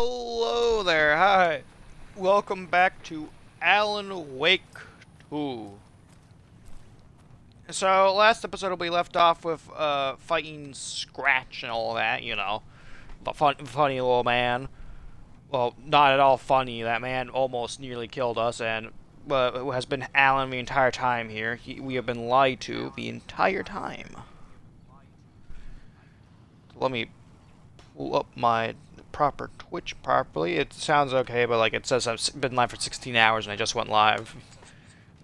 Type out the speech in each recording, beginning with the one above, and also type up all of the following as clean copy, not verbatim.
Hello there, hi. Welcome back to Alan Wake 2. So, last episode we left off with fighting Scratch and all that, you know. The funny little man. Well, not at all funny. That man almost nearly killed us and has been Alan the entire time here. We have been lied to the entire time. Let me pull up my proper Twitch properly. It sounds okay, but like it says I've been live for 16 hours and I just went live.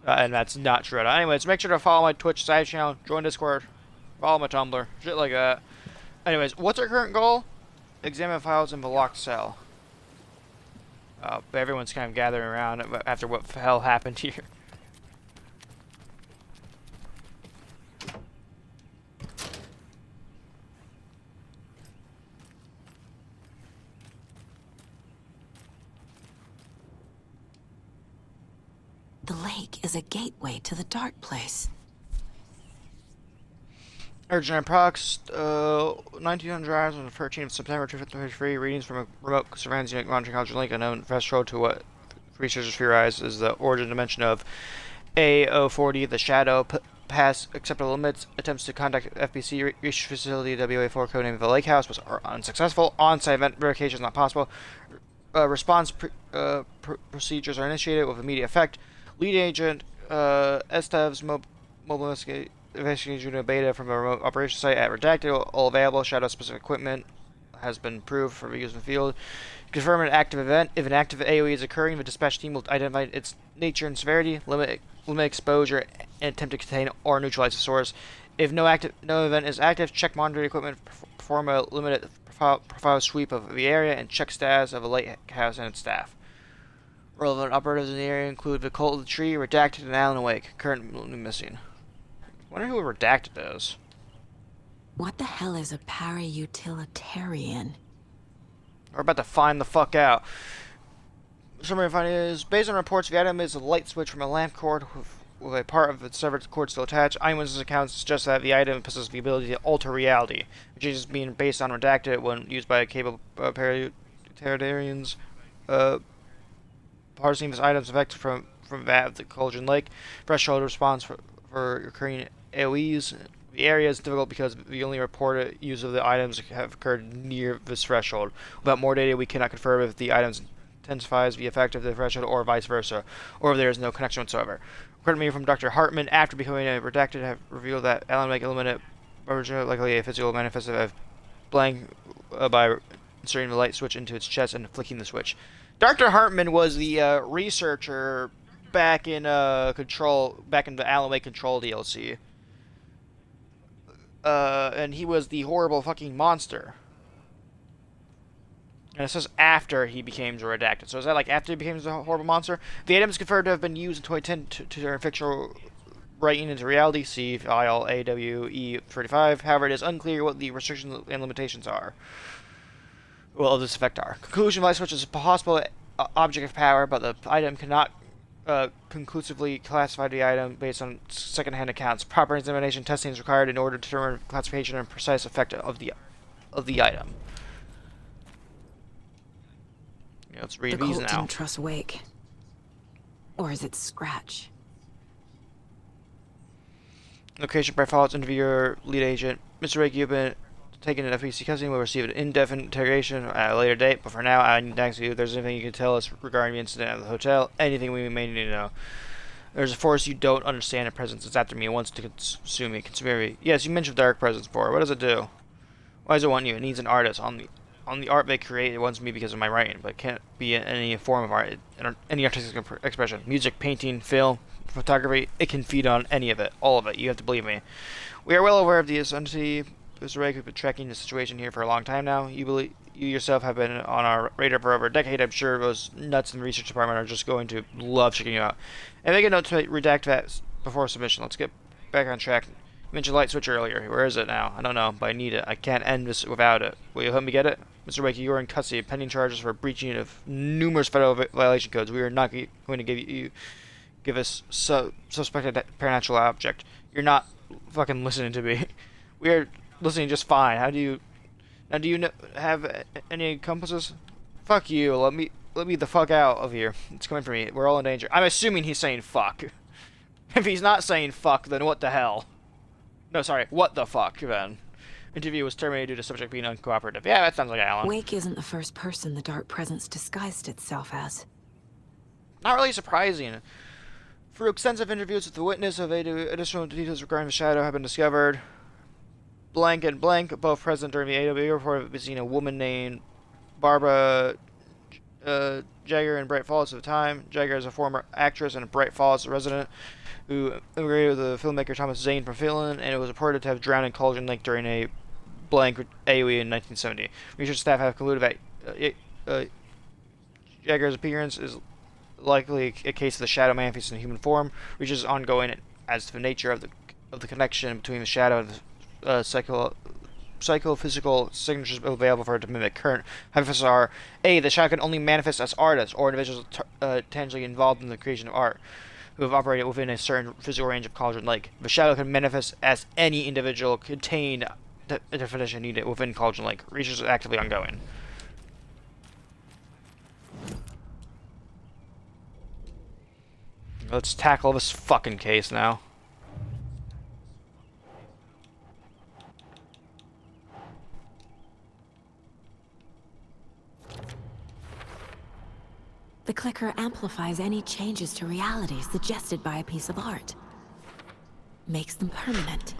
And that's not true. Anyways, make sure to follow my Twitch side channel, join Discord, follow my Tumblr, shit like that. Anyways, what's our current goal? Examine files in the locked cell. But everyone's kind of gathering around after what the hell happened here. The lake is a gateway to the dark place. Urgent Prox, 1900 hours on the 13th of September 2023. Readings from a remote surveillance unit monitoring Hydrogen Lake, unknown threshold to what researchers theorize is the origin dimension of A040, the shadow. Past acceptable limits. Attempts to contact FBC research facility WA4 codename the Lake House was unsuccessful. On-site event verification is not possible. Response procedures are initiated with immediate effect. Lead agent STEV's mobile investigation unit beta from the remote operations site at redacted. All available shadow specific equipment has been approved for use in the field. Confirm an active event. If an active AoE is occurring, the dispatch team will identify its nature and severity, limit exposure, and attempt to contain or neutralize the source. If no event is active, check monitoring equipment, perform a limited profile sweep of the area, and check status of the lighthouse and its staff. Relevant operatives in the area include the Cult of the Tree, Redacted, and Alan Wake. Currently missing. I wonder who Redacted is. What the hell is a para-utilitarian? We're about to find the fuck out. Summary of finding is, based on reports, the item is a light switch from a lamp cord with a part of its severed cord still attached. Eyewitness accounts suggest that the item possesses the ability to alter reality, which is being based on Redacted when used by capable para-utilitarians. Parsing this item's effect from that of the Cauldron Lake. Threshold response for recurring AoEs. The area is difficult because the only reported use of the items have occurred near this threshold. Without more data, we cannot confirm if the items intensifies the effect of the threshold or vice versa, or if there is no connection whatsoever. According to me from Dr. Hartman, after becoming a Redacted, have revealed that Alan Wake eliminated likely a physical manifest of blank by inserting the light switch into its chest and flicking the switch. Dr. Hartman was the researcher back in the Alan Wake Control DLC. And he was the horrible fucking monster. And it says after he became Redacted. So is that like after he became the horrible monster? The item is confirmed to have been used in 2010 to turn fictional writing into reality. See file AWE35. However, it is unclear what the restrictions and limitations are. Well, of this effect are. Conclusion: light switch is a possible object of power, but the item cannot conclusively classify the item based on second-hand accounts. Proper examination testing is required in order to determine classification and precise effect of the item. Yeah, let's read these now. The cult didn't trust Wake. Or is it Scratch? Location by follow-ups interviewer lead agent. Mr. Wake, you've been taken into FEC custody. We'll receive an in-depth interrogation at a later date, but for now, I need to ask you if there's anything you can tell us regarding the incident at the hotel, anything we may need to know. There's a force you don't understand, a presence that's after me and wants to consume me. Yes, you mentioned Dark Presence before. What does it do? Why does it want you? It needs an artist. On the art they create, it wants me because of my writing, but it can't be in any form of art, any artistic expression. Music, painting, film, photography, it can feed on any of it, all of it. You have to believe me. We are well aware of this entity. Mr. Ray, we've been tracking the situation here for a long time now. You yourself have been on our radar for over a decade. I'm sure those nuts in the research department are just going to love checking you out. And make a note to redact that before submission. Let's get back on track. You mentioned light switch earlier. Where is it now? I don't know, but I need it. I can't end this without it. Will you help me get it? Mr. Wakey, you are in custody, pending charges for breaching of numerous federal violation codes. We are not going to give us suspected paranormal object. You're not fucking listening to me. We are listening just fine. Do you have any accomplices? Fuck you. Let me the fuck out of here. It's coming for me. We're all in danger. I'm assuming he's saying fuck. If he's not saying fuck, then what the hell? No, sorry. What the fuck, then? Interview was terminated due to subject being uncooperative. Yeah, that sounds like Alan. Wake isn't the first person the dark presence disguised itself as. Not really surprising. Through extensive interviews with the witness, additional details regarding the shadow have been discovered. Blank and blank, both present during the AWE report, have seen a woman named Barbara Jagger in Bright Falls at the time. Jagger is a former actress and a Bright Falls resident who immigrated with the filmmaker Thomas Zane from Finland, and it was reported to have drowned in Cauldron Lake during a blank AOE in 1970. Research staff have concluded that Jagger's appearance is likely a case of the shadow manifesting in human form. Research is ongoing as to the nature of the connection between the shadow and the psychophysical signatures available for it to mimic. Current hypotheses are: A, the shadow can only manifest as artists or individuals tangibly involved in the creation of art who have operated within a certain physical range of Cauldron Lake. The shadow can manifest as any individual contained the definition needed within Cauldron Lake. Research is actively ongoing. Let's tackle this fucking case now. The clicker amplifies any changes to reality suggested by a piece of art. Makes them permanent.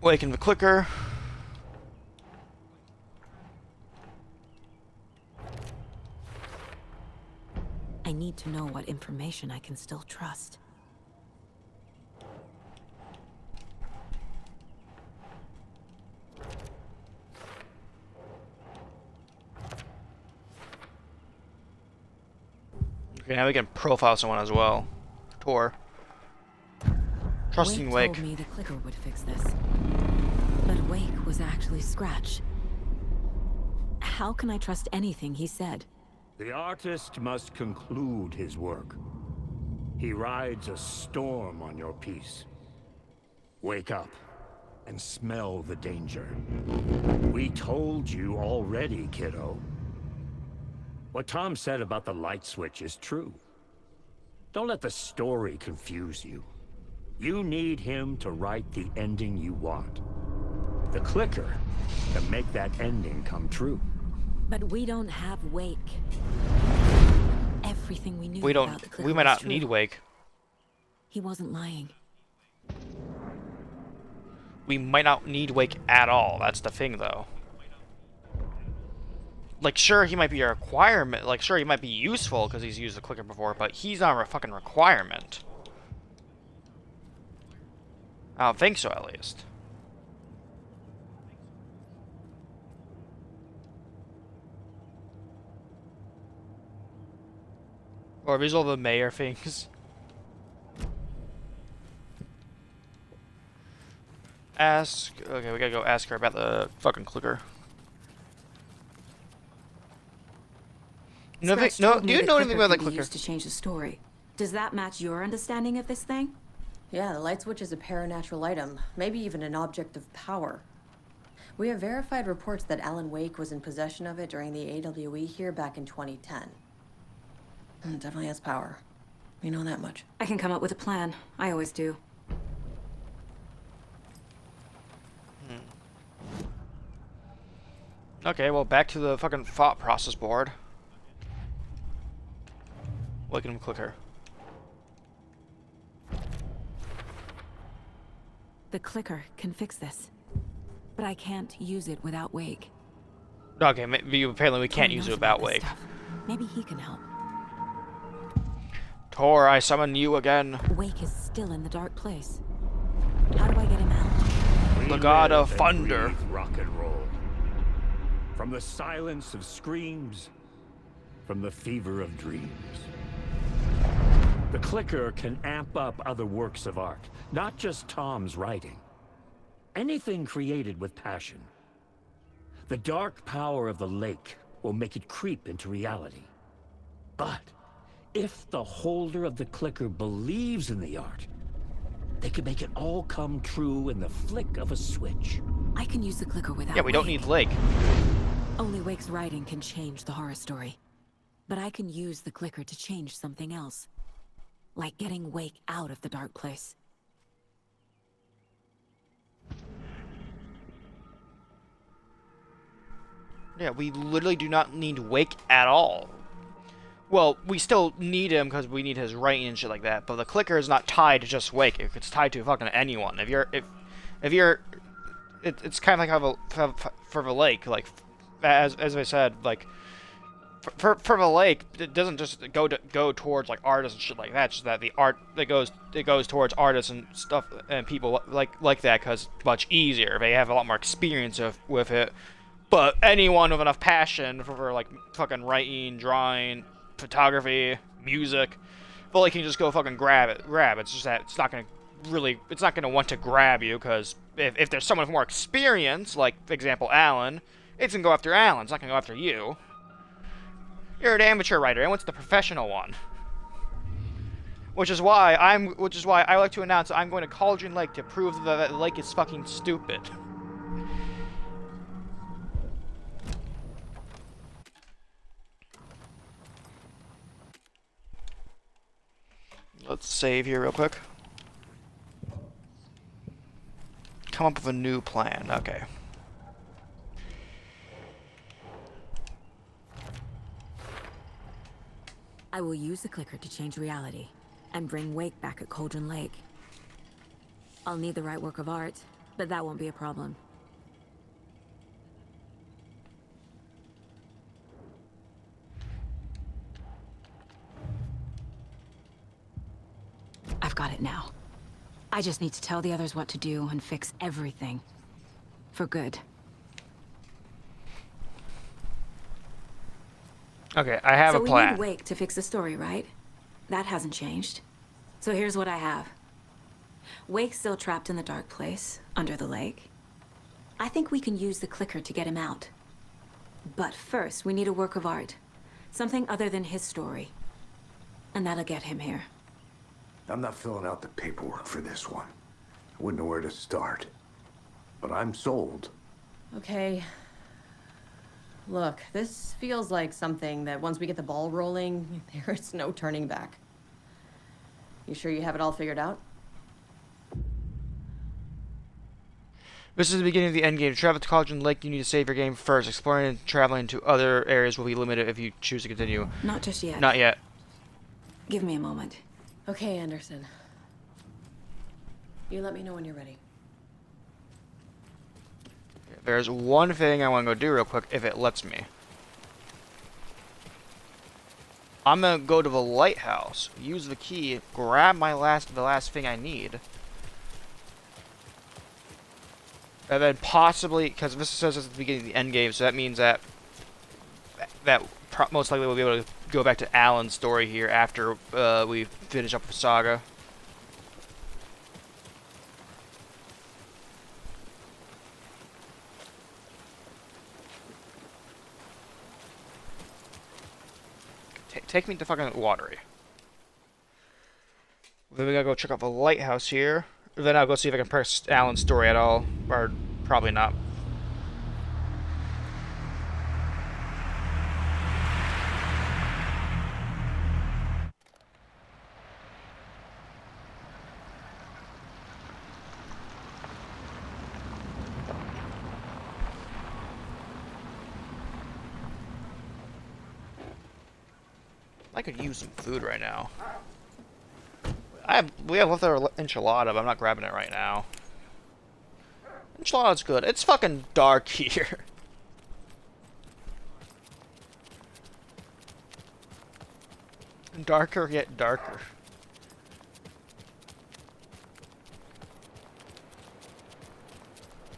Awaken the clicker. I need to know what information I can still trust. Okay, now we can profile someone as well. Tor. Trusting Wake. Told me the clicker would fix this. But Wake was actually Scratch. How can I trust anything he said? The artist must conclude his work. He rides a storm on your piece. Wake up and smell the danger. We told you already, kiddo. What Tom said about the light switch is true. Don't let the story confuse you. You need him to write the ending you want. The clicker can make that ending come true. But we don't have Wake. Everything we knew We about don't. the clicker We might was not true. need Wake. He wasn't lying. We might not need Wake at all. That's the thing, though. Like, sure, he might be a requirement. Like, sure, he might be useful because he's used the clicker before, but he's not a fucking requirement. I don't think so, at least. Or these all the mayor things. Ask. Okay, we gotta go ask her about the fucking clicker. No, Scratch no. told Do me you the know anything clicker about the could be clicker? used to change the story. Does that match your understanding of this thing? Yeah, the light switch is a paranatural item, maybe even an object of power. We have verified reports that Alan Wake was in possession of it during the AWE here back in 2010. It definitely has power. We know that much. I can come up with a plan. I always do. Okay, well, back to the fucking thought process board. Awaken clicker. The clicker can fix this. But I can't use it without Wake. Okay, apparently we can't Tom use it knows without about this Wake. stuff. Maybe he can help. Tor, I summon you again. Wake is still in the dark place. How do I get him out? The god of live and thunder. breathe rock and roll. From the silence of screams, from the fever of dreams. The clicker can amp up other works of art, not just Tom's writing. Anything created with passion. The dark power of the lake will make it creep into reality. But if the holder of the clicker believes in the art, They could make it all come true in the flick of a switch. I can use the clicker without Yeah, we don't Wake. need Lake. Only Wake's writing can change the horror story. But I can use the clicker to change something else. Like getting Wake out of the dark place. Yeah, we literally do not need Wake at all. Well, we still need him because we need his writing and shit like that. But the clicker is not tied to just Wake. It's tied to fucking anyone. If you're, it's kind of like for the Lake. Like, as I said, like for the Lake, it doesn't just go towards like artists and shit like that. It's just that the art that goes towards artists and stuff and people like that because it's much easier. They have a lot more experience with it. But anyone with enough passion for like fucking writing, drawing, photography, music, well, they can just go fucking grab it. It's just that it's not gonna want to grab you because if there's someone with more experience, like for example Alan, it's gonna go after Alan. It's not gonna go after you. You're an amateur writer, and what's the professional one? Which is why I like to announce that I'm going to Cauldron Lake to prove that the lake is fucking stupid. Let's save here real quick. Come up with a new plan. Okay. I will use the clicker to change reality and bring Wake back at Cauldron Lake. I'll need the right work of art, but that won't be a problem. I've got it now. I just need to tell the others what to do and fix everything. For good. Okay, I have a plan. So we need Wake to fix the story, right? That hasn't changed. So here's what I have. Wake's still trapped in the dark place, under the lake. I think we can use the clicker to get him out. But first, we need a work of art. Something other than his story. And that'll get him here. I'm not filling out the paperwork for this one. I wouldn't know where to start. But I'm sold. Okay. Look, this feels like something that once we get the ball rolling, there's no turning back. You sure you have it all figured out? This is the beginning of the end game. To travel to Cauldron Lake, you need to save your game first. Exploring and traveling to other areas will be limited if you choose to continue. Not just yet. Not yet. Give me a moment. Okay, Anderson. You let me know when you're ready. There's one thing I want to go do real quick, if it lets me. I'm gonna go to the lighthouse, use the key, grab the last thing I need, and then possibly, because this says it's the beginning of the end game, so that means that most likely we'll be able to go back to Alan's story here after we finish up with Saga. Take me to fucking Watery. Then we gotta go check out the lighthouse here. Then I'll go see if I can press Alan's story at all. Or probably not. I could use some food right now. We have leftover enchilada, but I'm not grabbing it right now. Enchilada's good. It's fucking dark here. Darker yet darker.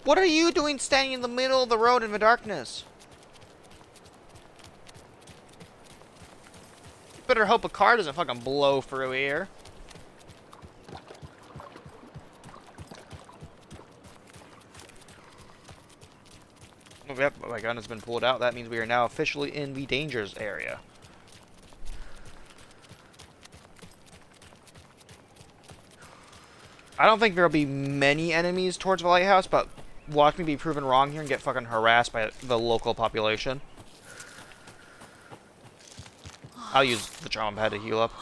What are you doing standing in the middle of the road in the darkness? Better hope a car doesn't fucking blow through here. Oh, yep, my gun has been pulled out. That means we are now officially in the dangers area. I don't think there'll be many enemies towards the lighthouse, but watch me be proven wrong here and get fucking harassed by the local population. I'll use the trauma pad to heal up.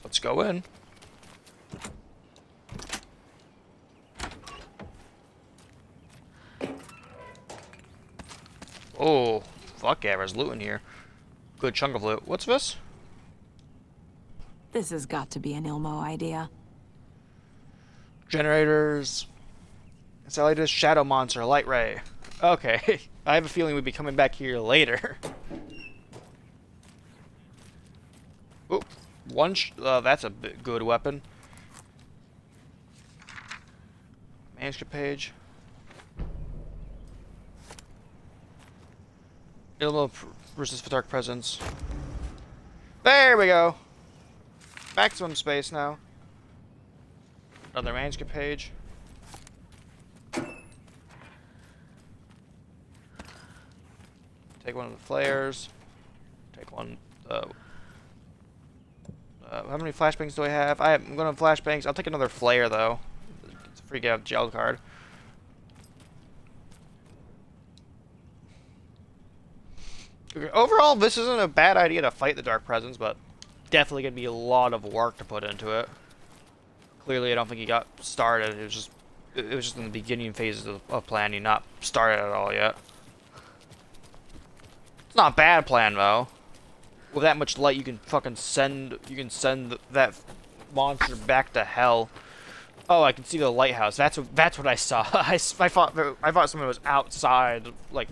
Let's go in. Oh, fuck yeah, there's loot in here. Good chunk of loot. What's this? This has got to be an Ilmo idea. Generators. It's like this shadow monster, light ray. Okay, I have a feeling we'd be coming back here later. Oh, that's a good weapon. Manuscript page. Ilmo versus the Dark Presence. There we go. Maximum space now. Another manuscript page. Take one of the flares. Take one. How many flashbangs do I have? I'm going to flashbangs. I'll take another flare though. It's a freak out gel card. Okay, overall, this isn't a bad idea to fight the Dark Presence, but definitely gonna be a lot of work to put into it. Clearly, I don't think he got started. It was just in the beginning phases of planning, not started at all yet. It's not a bad plan though. With that much light, you can fucking send that monster back to hell. Oh, I can see the lighthouse. That's what I saw. I thought someone was outside. Like,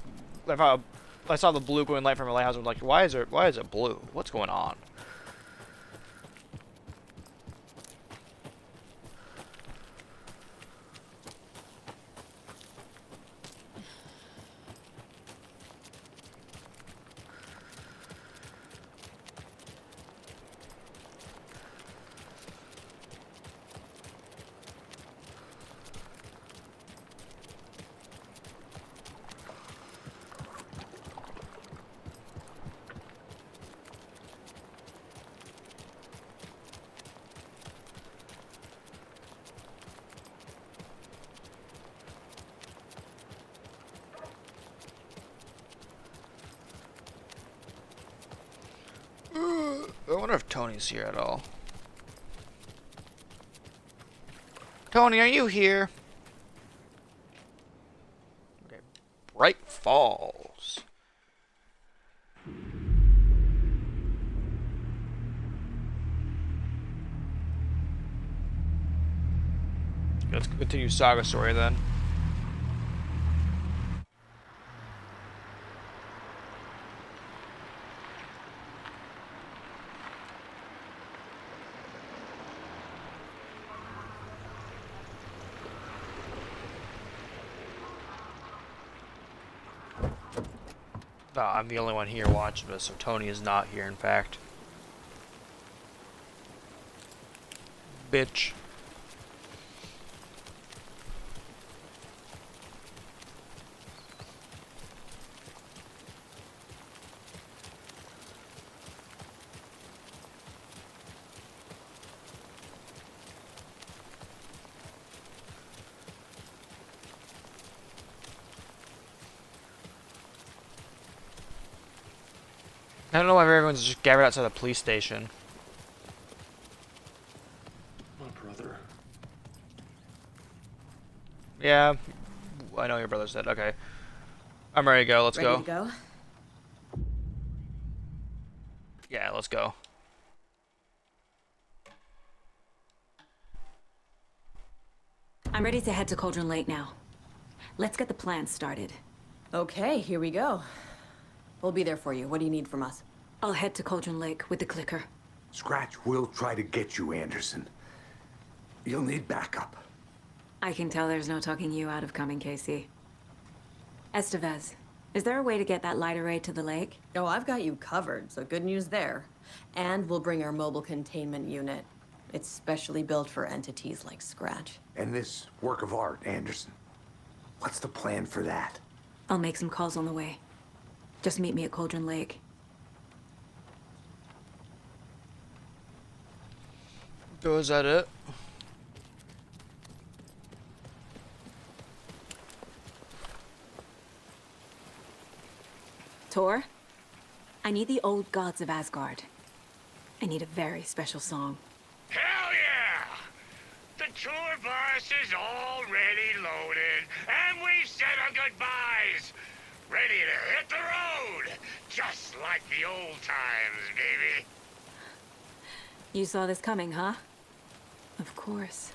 I saw the blue glowing light from the lighthouse. I was like, why is it blue? What's going on? I wonder if Tony's here at all. Tony, are you here? Okay. Bright Falls. Let's continue Saga story then. No, I'm the only one here watching this, so Tony is not here, in fact. Bitch. I don't know why everyone's just gathered outside the police station. My brother. Yeah, I know your brother's dead. Okay. I'm ready to go. Let's go. Ready to go? Yeah, let's go. I'm ready to head to Cauldron Lake now. Let's get the plan started. Okay, here we go. We'll be there for you. What do you need from us? I'll head to Cauldron Lake with the clicker. Scratch will try to get you, Anderson. You'll need backup. I can tell there's no talking you out of coming, Casey. Estevez, is there a way to get that light array to the lake? Oh, I've got you covered, so good news there. And we'll bring our mobile containment unit. It's specially built for entities like Scratch. And this work of art, Anderson. What's the plan for that? I'll make some calls on the way. Just meet me at Cauldron Lake. So is that it? Tor, I need the old gods of Asgard. I need a very special song. Hell yeah! The tour bus is already loaded, and we've said our goodbyes. Ready to hit the road, just like the old times, baby. You saw this coming, huh? Of course.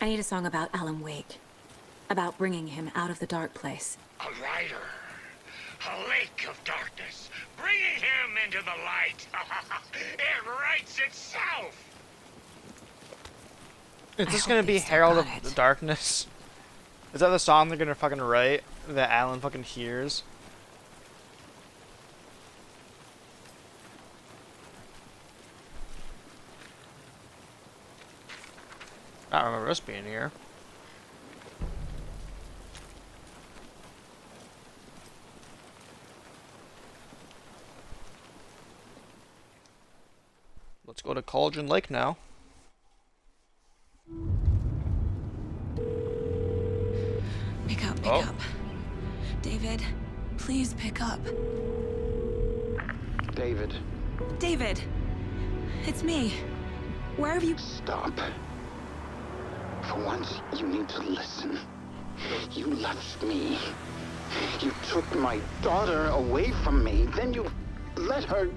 I need a song about Alan Wake. About bringing him out of the dark place. A rider. A lake of darkness. Bringing him into the light. It writes itself. Is I this hope gonna they be still Herald got of the it. Darkness? Is that the song they're gonna fucking write that Alan fucking hears? I don't remember us being here. Let's go to Cauldron Lake now. Pick up, pick Oh. up. David, please pick up. David, David! It's me. Where have you... stop. For once, you need to listen. You left me. You took my daughter away from me. Then you let her...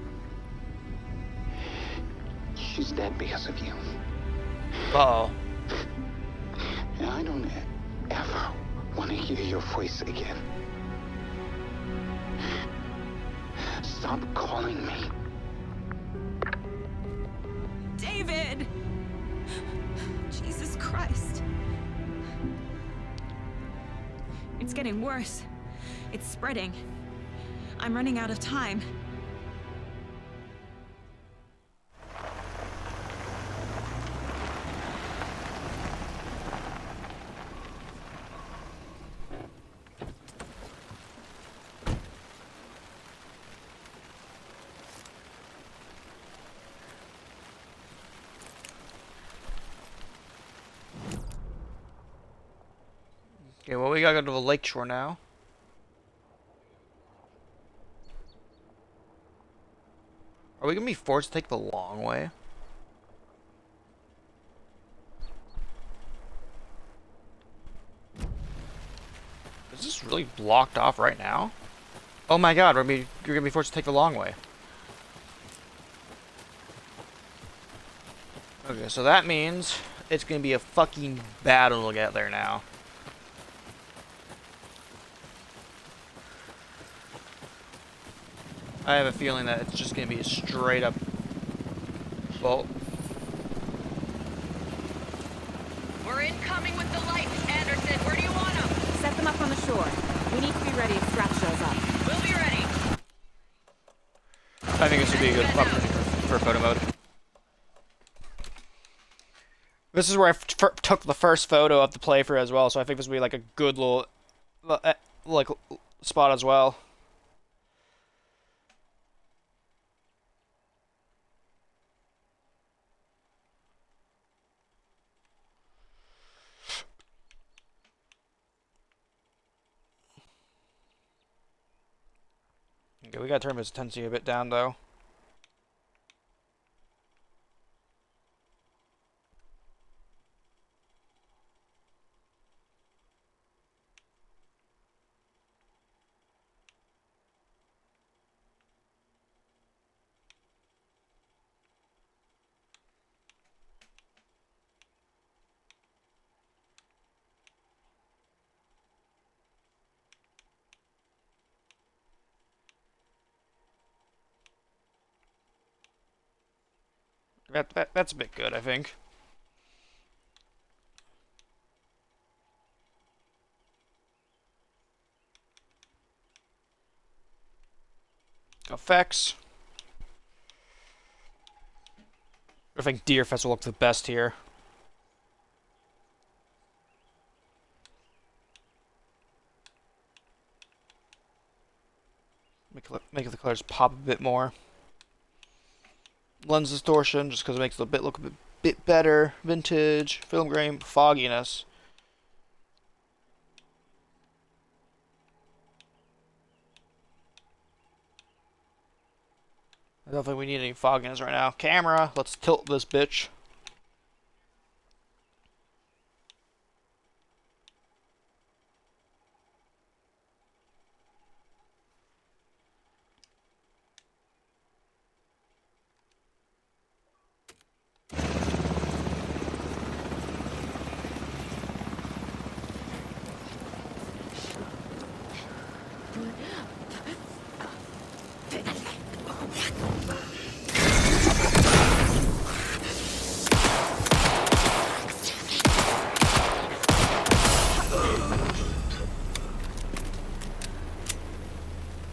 She's dead because of you. Uh-oh. And I don't ever want to hear your voice again. Stop calling me. David! Jesus Christ. It's getting worse. It's spreading. I'm running out of time. Okay, well, we gotta go to the lakeshore now. Are we gonna be forced to take the long way? Is this really blocked off right now? Oh my god, you're gonna be forced to take the long way. Okay, so that means it's gonna be a fucking battle to get there now. I have a feeling that it's just gonna be a straight up. Well, We're incoming with the lights, Anderson. Where do you want them? Set them up on the shore. We need to be ready if Scratch shows up. We'll be ready. I think this would be a good opportunity for photo mode. This is where I took the first photo of the playthrough as well, so I think this would be like a good little like spot as well. Okay, we gotta turn his intensity a bit down though. That's a bit good, I think. effects. I think Deer Fest will look the best here. Make the colors pop a bit more. Lens distortion, just because it makes the bit look a bit better. Vintage, film grain, fogginess. I don't think we need any fogginess right now. Camera, let's tilt this bitch.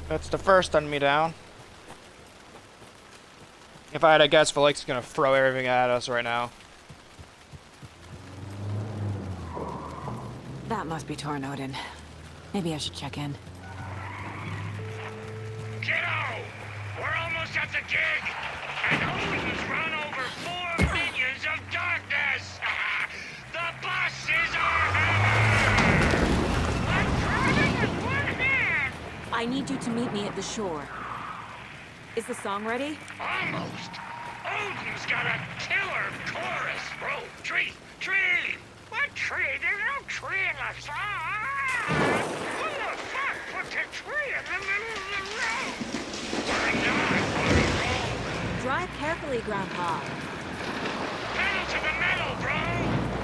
That's the first enemy down. If I had to guess, Felix is gonna throw everything at us right now. That must be Tornodin. Maybe I should check in. Kiddo! We're almost at the gig! And Odin's run over 4 minions of darkness! The bus is our hammer! I'm driving with one hand! I need you to meet me at the shore. Is the song ready? Almost! Odin's got a killer chorus! Bro, tree! Tree! What tree? There's no tree in the song! Who the fuck put the tree in the middle of the road? We're not on a roll! Drive carefully, Grandpa. Pedal to the metal, bro!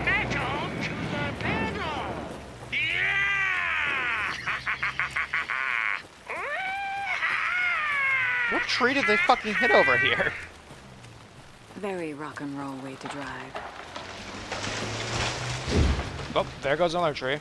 Metal to the pedal! Yeah! What tree did they fucking hit over here? Very rock and roll way to drive. Oh, there goes another tree.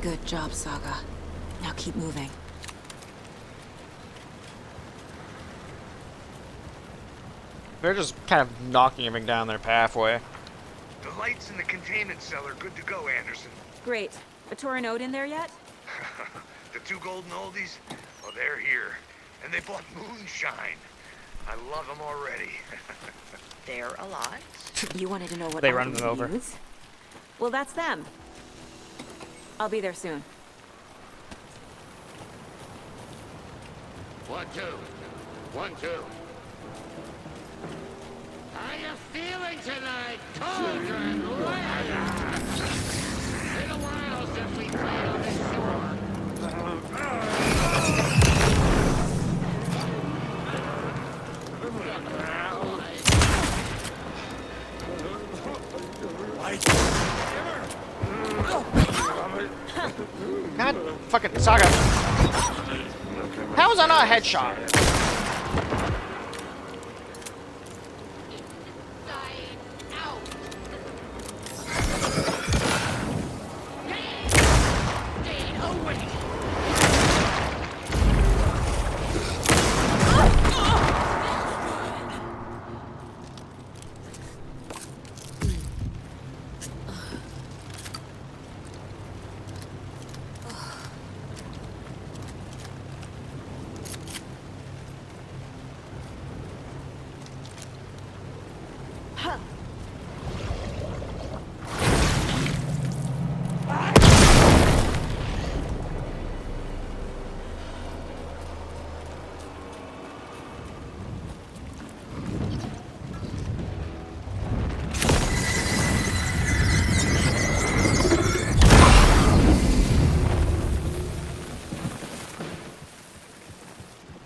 Good job, Saga. Now keep moving. They're just kind of knocking everything down their pathway. The lights in the containment cell are good to go, Anderson. Great. A Tornode in there yet? The 2 golden oldies? Oh, they're here. And they bought moonshine. I love them already. They're alive. You wanted to know what They run items them over. we use? Well, that's them. I'll be there soon. 1, 2. 1, 2. How you feeling tonight, children? Been a while since we played on this shore. God fucking Saga. How is that not a headshot?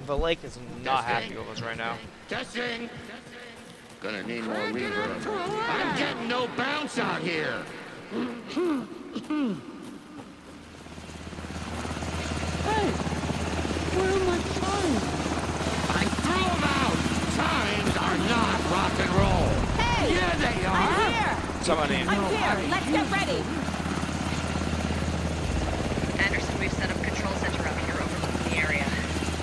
The lake is not happy with us right now. Testing. Gonna need more reverb. I'm getting no bounce out here. Hey, where are my signs? I threw them out. Signs are not rock and roll. Hey! Yeah, they are. I'm here! Somebody. I'm here! Let's get ready! Anderson, we've set up a control center up here overlooking the area.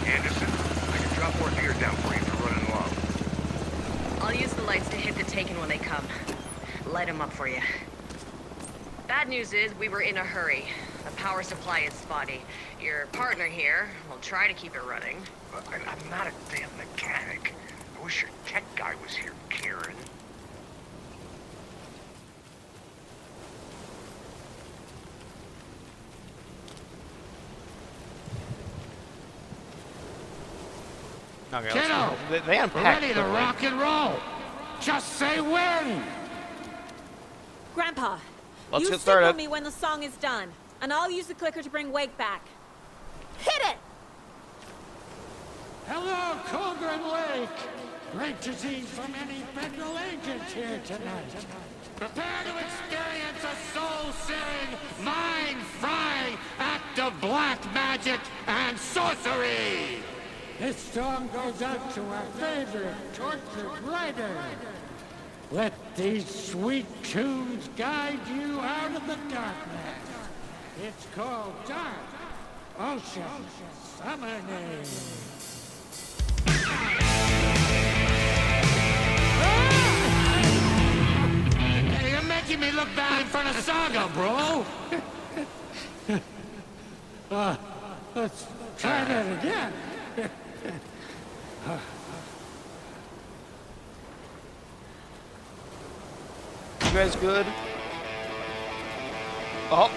Anderson, I can drop more gear down for you if you're running low. I'll use the lights to hit the Taken when they come. Light them up for you. Bad news is we were in a hurry. The power supply is spotty. Your partner here will try to keep it running. I'm not a damn mechanic. I wish your tech guy was here, Karen. Okay, Kiddo, they we're unpacked ready to quickly. rock and roll. Just say when. Grandpa, Let's you get signal started. me when the song is done, and I'll use the clicker to bring Wake back. Hit it! Hello, Colgren Lake. Great to see so many federal agents here tonight. Prepare to experience a soul-searing, mind-frying act of black magic and sorcery. This song goes out to our favorite tortured writer. Let these sweet tunes guide you out of the darkness. It's called Dark Ocean Summoning. Hey, you're making me look bad in front of Saga, bro. Let's try that again. You guys good? Oh,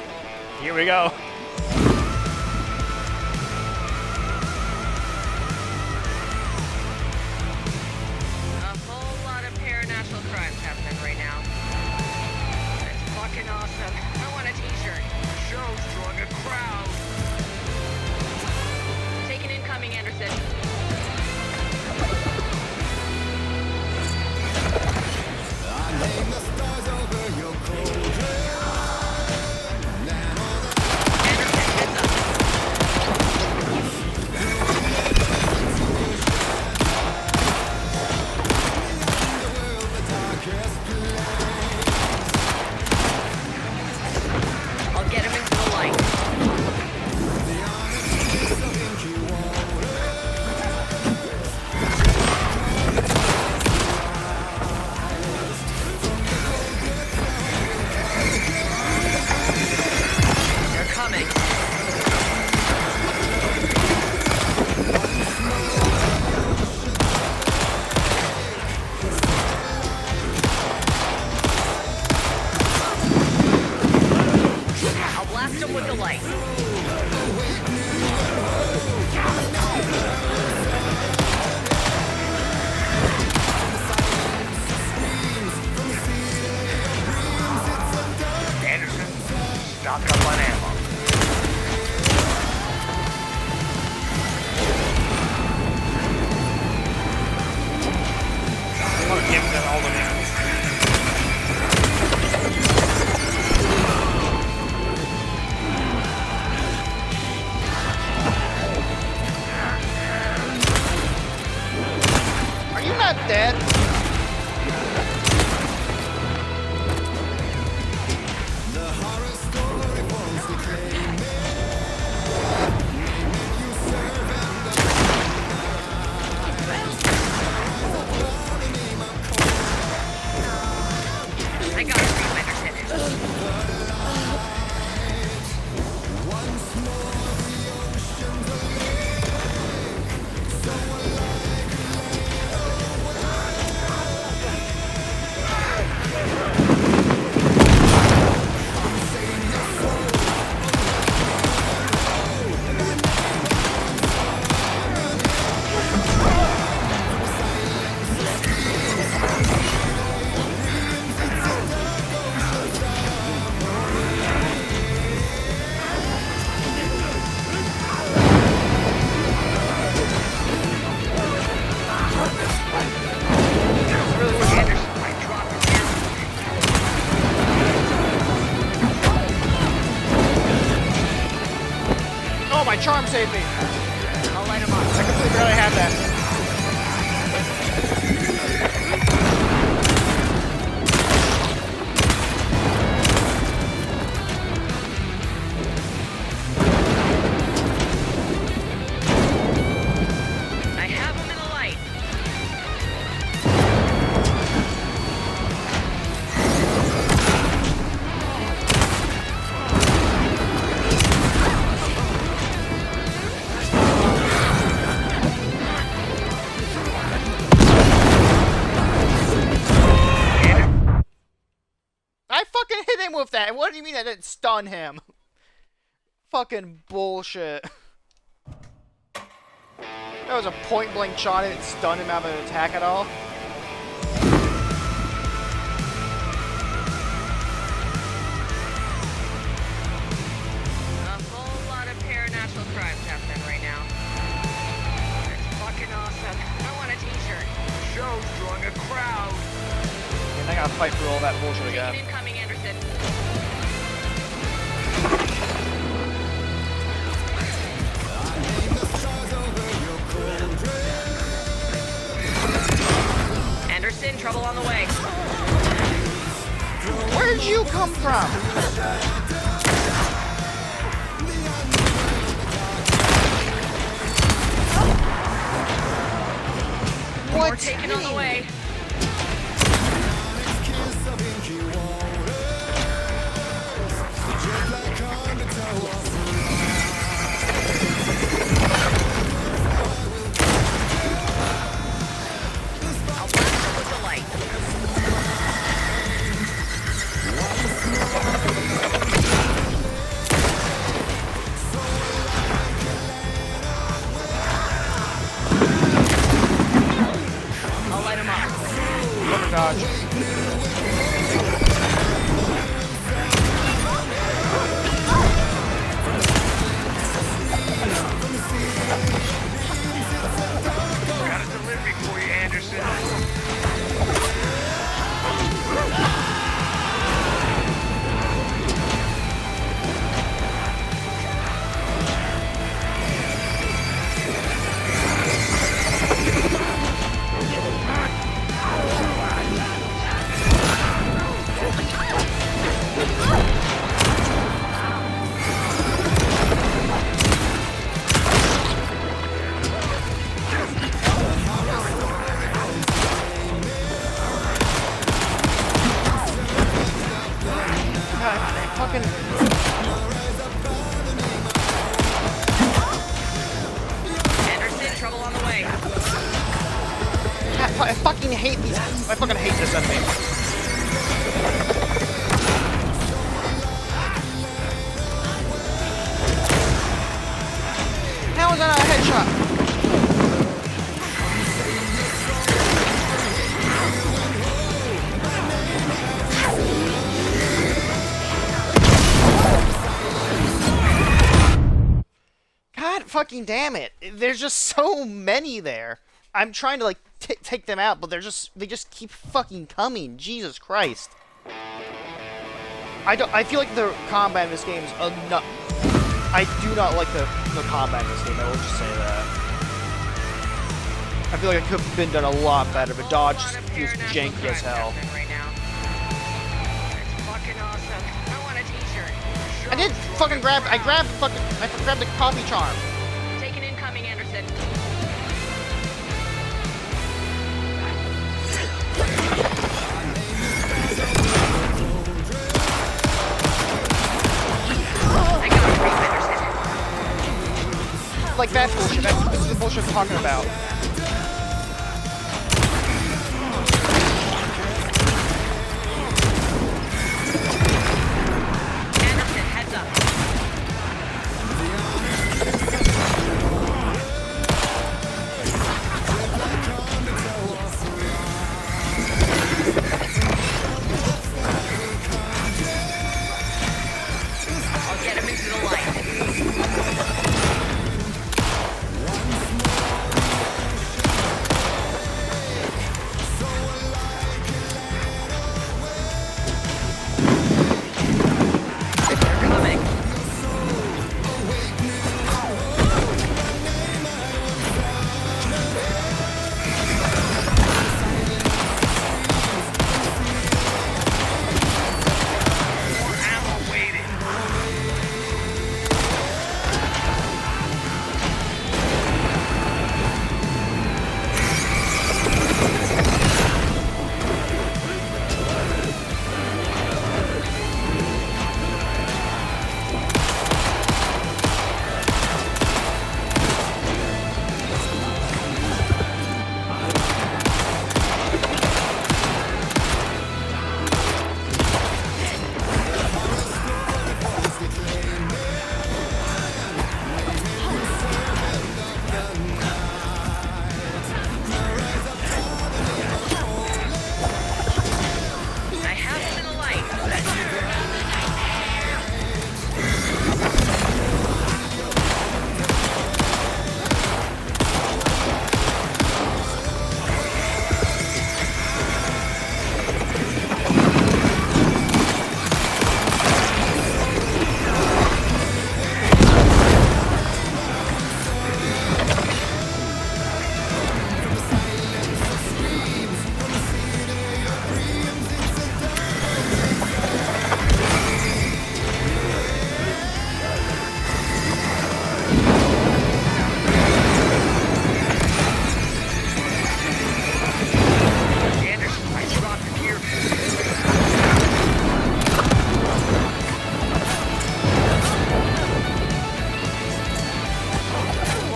here we go. A whole lot of paranormal crimes happening right now. It's fucking awesome. I want a t-shirt. The show's drawing a crowd. Taken incoming, Anderson. I'll get him into the light. They're coming. I'll blast them with the light. Anderson, stock up on ammo. I want to give them all the names. Are you not dead? I got it for you, Anderson. creepy. I'll light him up. I completely forgot I had that. I have him in the light. I fucking hit him with that. What do you mean I didn't stun him? Fucking bullshit. That was a point blank shot. I didn't stun him out of an attack at all. A whole lot of paranatural crimes happening right now. It's fucking awesome. I want a t-shirt. The show's drawing a crowd. And I gotta fight through all that bullshit again. Taking incoming, Anderson. Anderson, trouble on the way. Where'd you come from? More taken on the way. I'll blast her with the light. I'll light him up. Cover dodge. Got a delivery for you, Anderson. Fucking. Anderson, trouble on the way. I fucking hate these. I fucking hate this enemy. How is that not a headshot? God fucking damn it. There's just so many there. I'm trying to like take them out, but they just keep fucking coming. Jesus Christ. I feel like the combat in this game is I do not like the combat in this game. I will just say that. I feel like it could have been done a lot better, but dodge feels janky as hell. Right now. It's fucking awesome. I want a t-shirt. I did fucking grab. I grabbed the coffee charm. Taking incoming, Anderson. I got a creep, Anderson. Like that bullshit. This is the bullshit I'm talking about. Anderson, heads up. I'll get him into the light.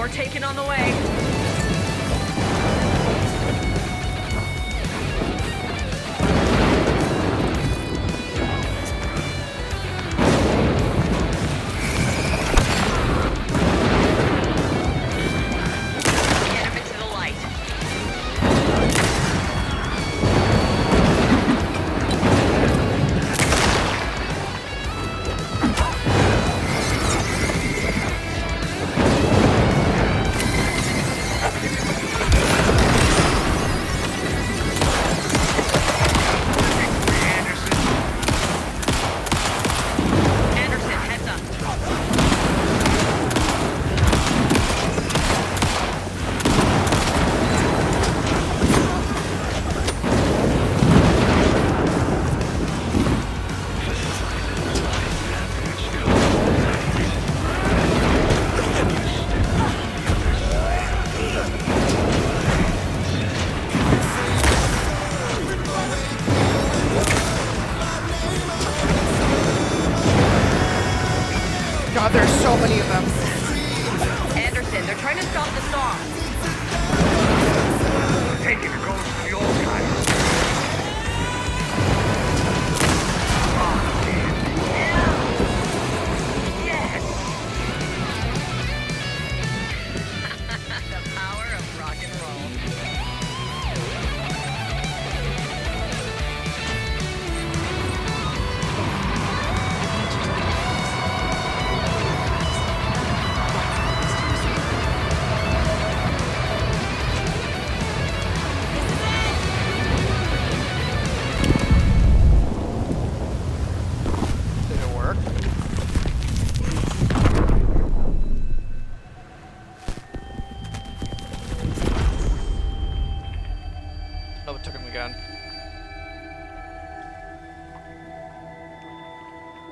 More taken on the way. Get him into the light. Anderson, heads up. God, there's so many of them. Anderson, they're trying to stop the storm. Taking it goes to the old guys. Yes! The power of rock and roll. Did it work? No, it took him again.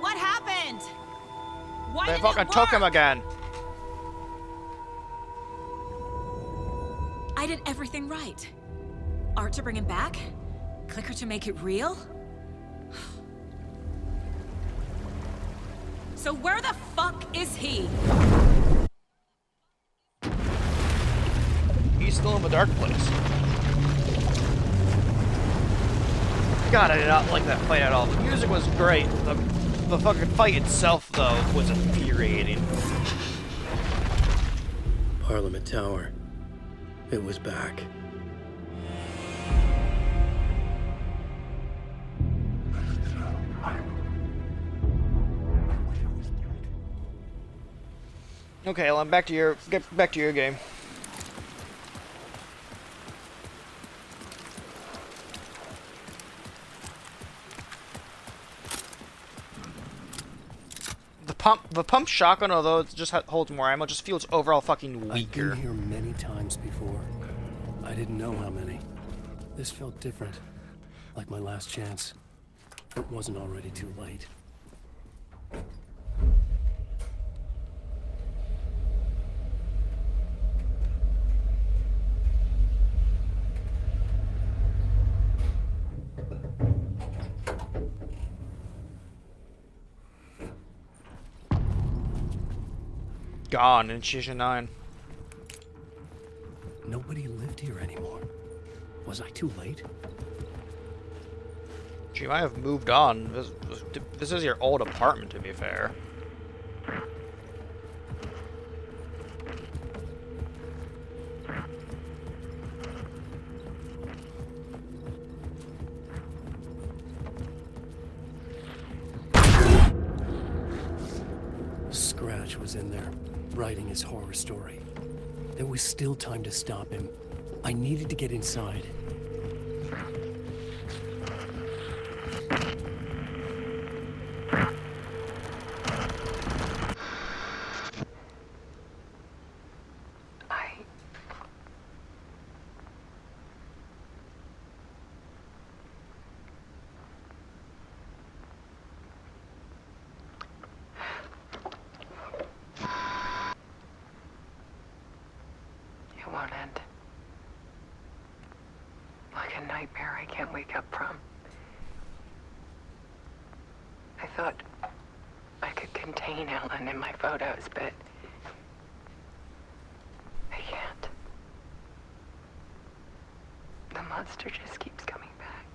What happened? Why They didn't fucking it took him work? again. I did everything right. Art to bring him back? Clicker to make it real? So where the fuck is he? He's still in the dark place. God, I did not like that fight at all. The music was great. The fucking fight itself, though, was infuriating. Parliament Tower. It was back. Okay, well, get back to your game. The pump shotgun, although it just holds more ammo, just feels overall fucking I've weaker. been here many times before. I didn't know how many. This felt different. Like my last chance. It wasn't already too late. Gone in Shisha 9. Nobody lived here anymore. Was I too late? She might have moved on. This is your old apartment, to be fair. Scratch was in there, writing his horror story. There was still time to stop him. I needed to get inside. It won't end. Like a nightmare I can't wake up from. I thought I could contain Ellen in my photos, but monster just keeps coming back.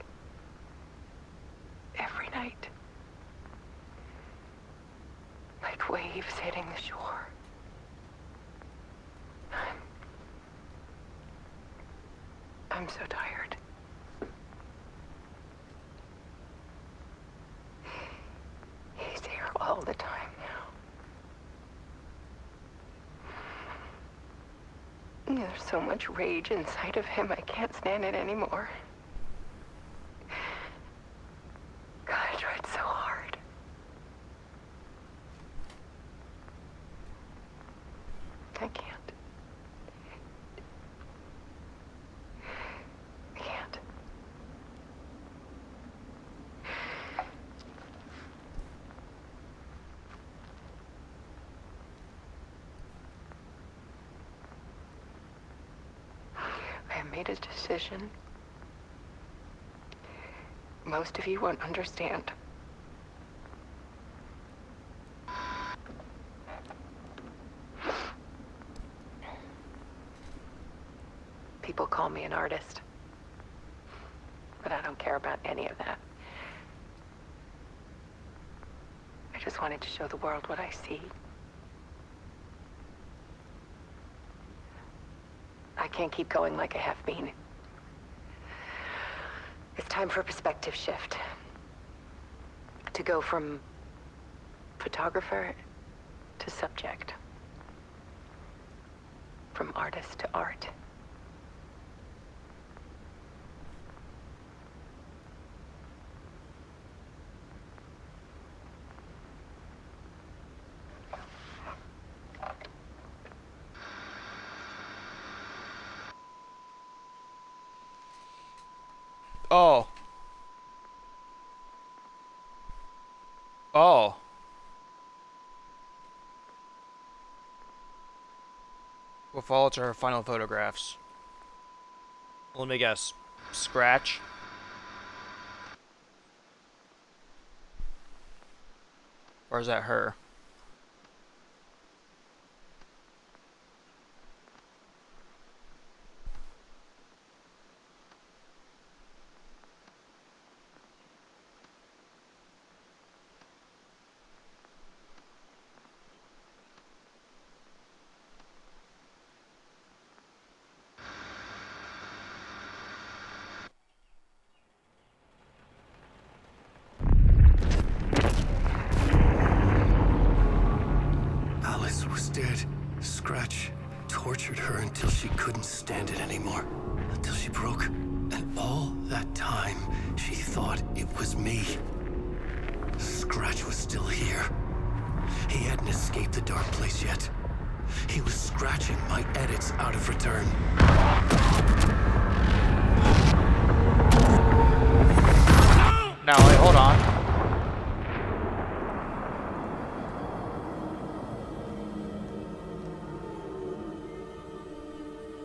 Every night. Like waves hitting the shore. I'm so tired. He's here all the time now. There's so much rage inside of him, I can't stand it anymore. God, I tried so hard. I can't. I can't. I have made a decision. Most of you won't understand. People call me an artist, but I don't care about any of that. I just wanted to show the world what I see. I can't keep going like I have been. It's time for a perspective shift. To go from photographer to subject. From artist to art. Oh. Oh. We'll follow to her final photographs. Let me guess. Scratch? Or is that her? Alice was dead. Scratch tortured her until she couldn't stand it anymore. Until she broke. And all that time, she thought it was me. Scratch was still here. He hadn't escaped the dark place yet. He was scratching my edits out of return. Now, wait, hold on.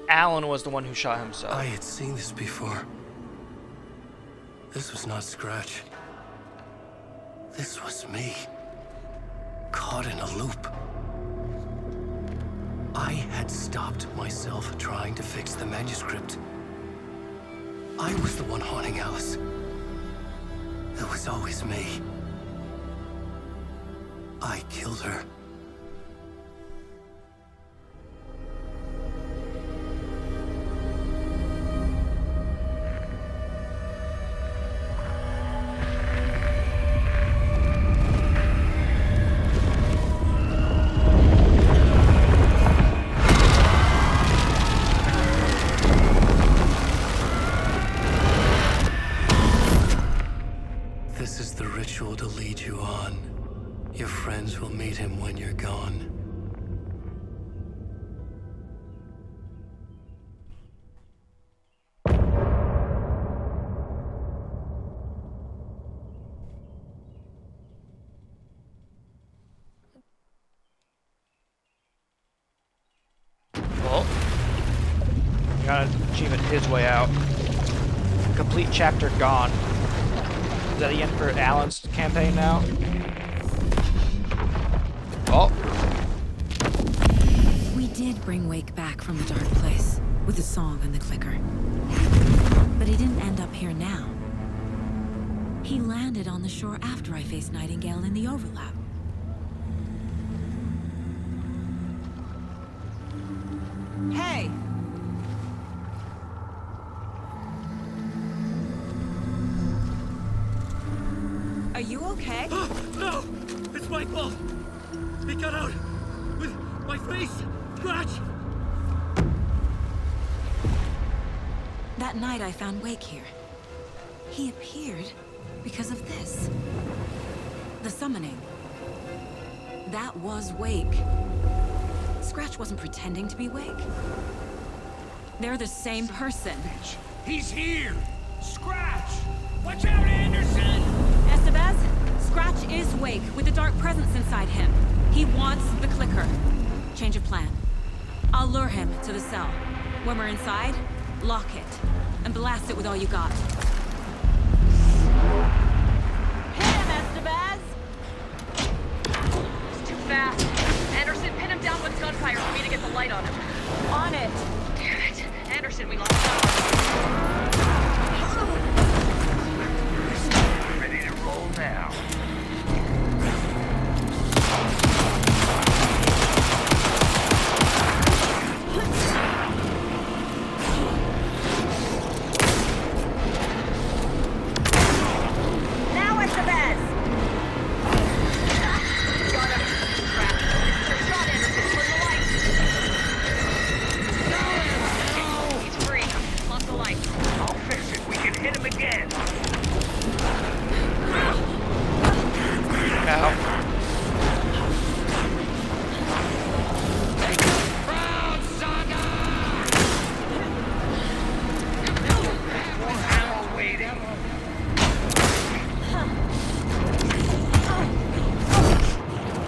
Alan was the one who shot himself. I had seen this before. This was not Scratch. This was me. Caught in a loop. I had stopped myself trying to fix the manuscript. I was the one haunting Alice. It was always me. I killed her. This is the ritual to lead you on. Your friends will meet him when you're gone. Well, you got an achievement his way out. Complete chapter gone. Is that the end for Alan's campaign now? Oh. We did did bring Wake back from the dark place with the song and the clicker. But he didn't end up here now. He landed on the shore after I faced Nightingale in the overlap. Hey! Are you okay? No! It's my fault! He got out with my face! Scratch! That night I found Wake here. He appeared because of this. The summoning. That was Wake. Scratch wasn't pretending to be Wake. They're the same person. He's here! Scratch! Watch out, Anderson! Estevez, Scratch is Wake with the dark presence inside him. He wants the clicker. Change of plan. I'll lure him to the cell. When we're inside, lock it. And blast it with all you got. Hit him, Estevez! It's too fast. Anderson, pin him down with gunfire for me to get the light on him. On it! Damn it. Anderson, we lost power. Ready to roll now. Now, Estevez! Got him. Crap. Your shot, Anderson. Turn the light. He's free. Lost the light. I'll fix it. We can hit him again. Ow. More ammo waiting.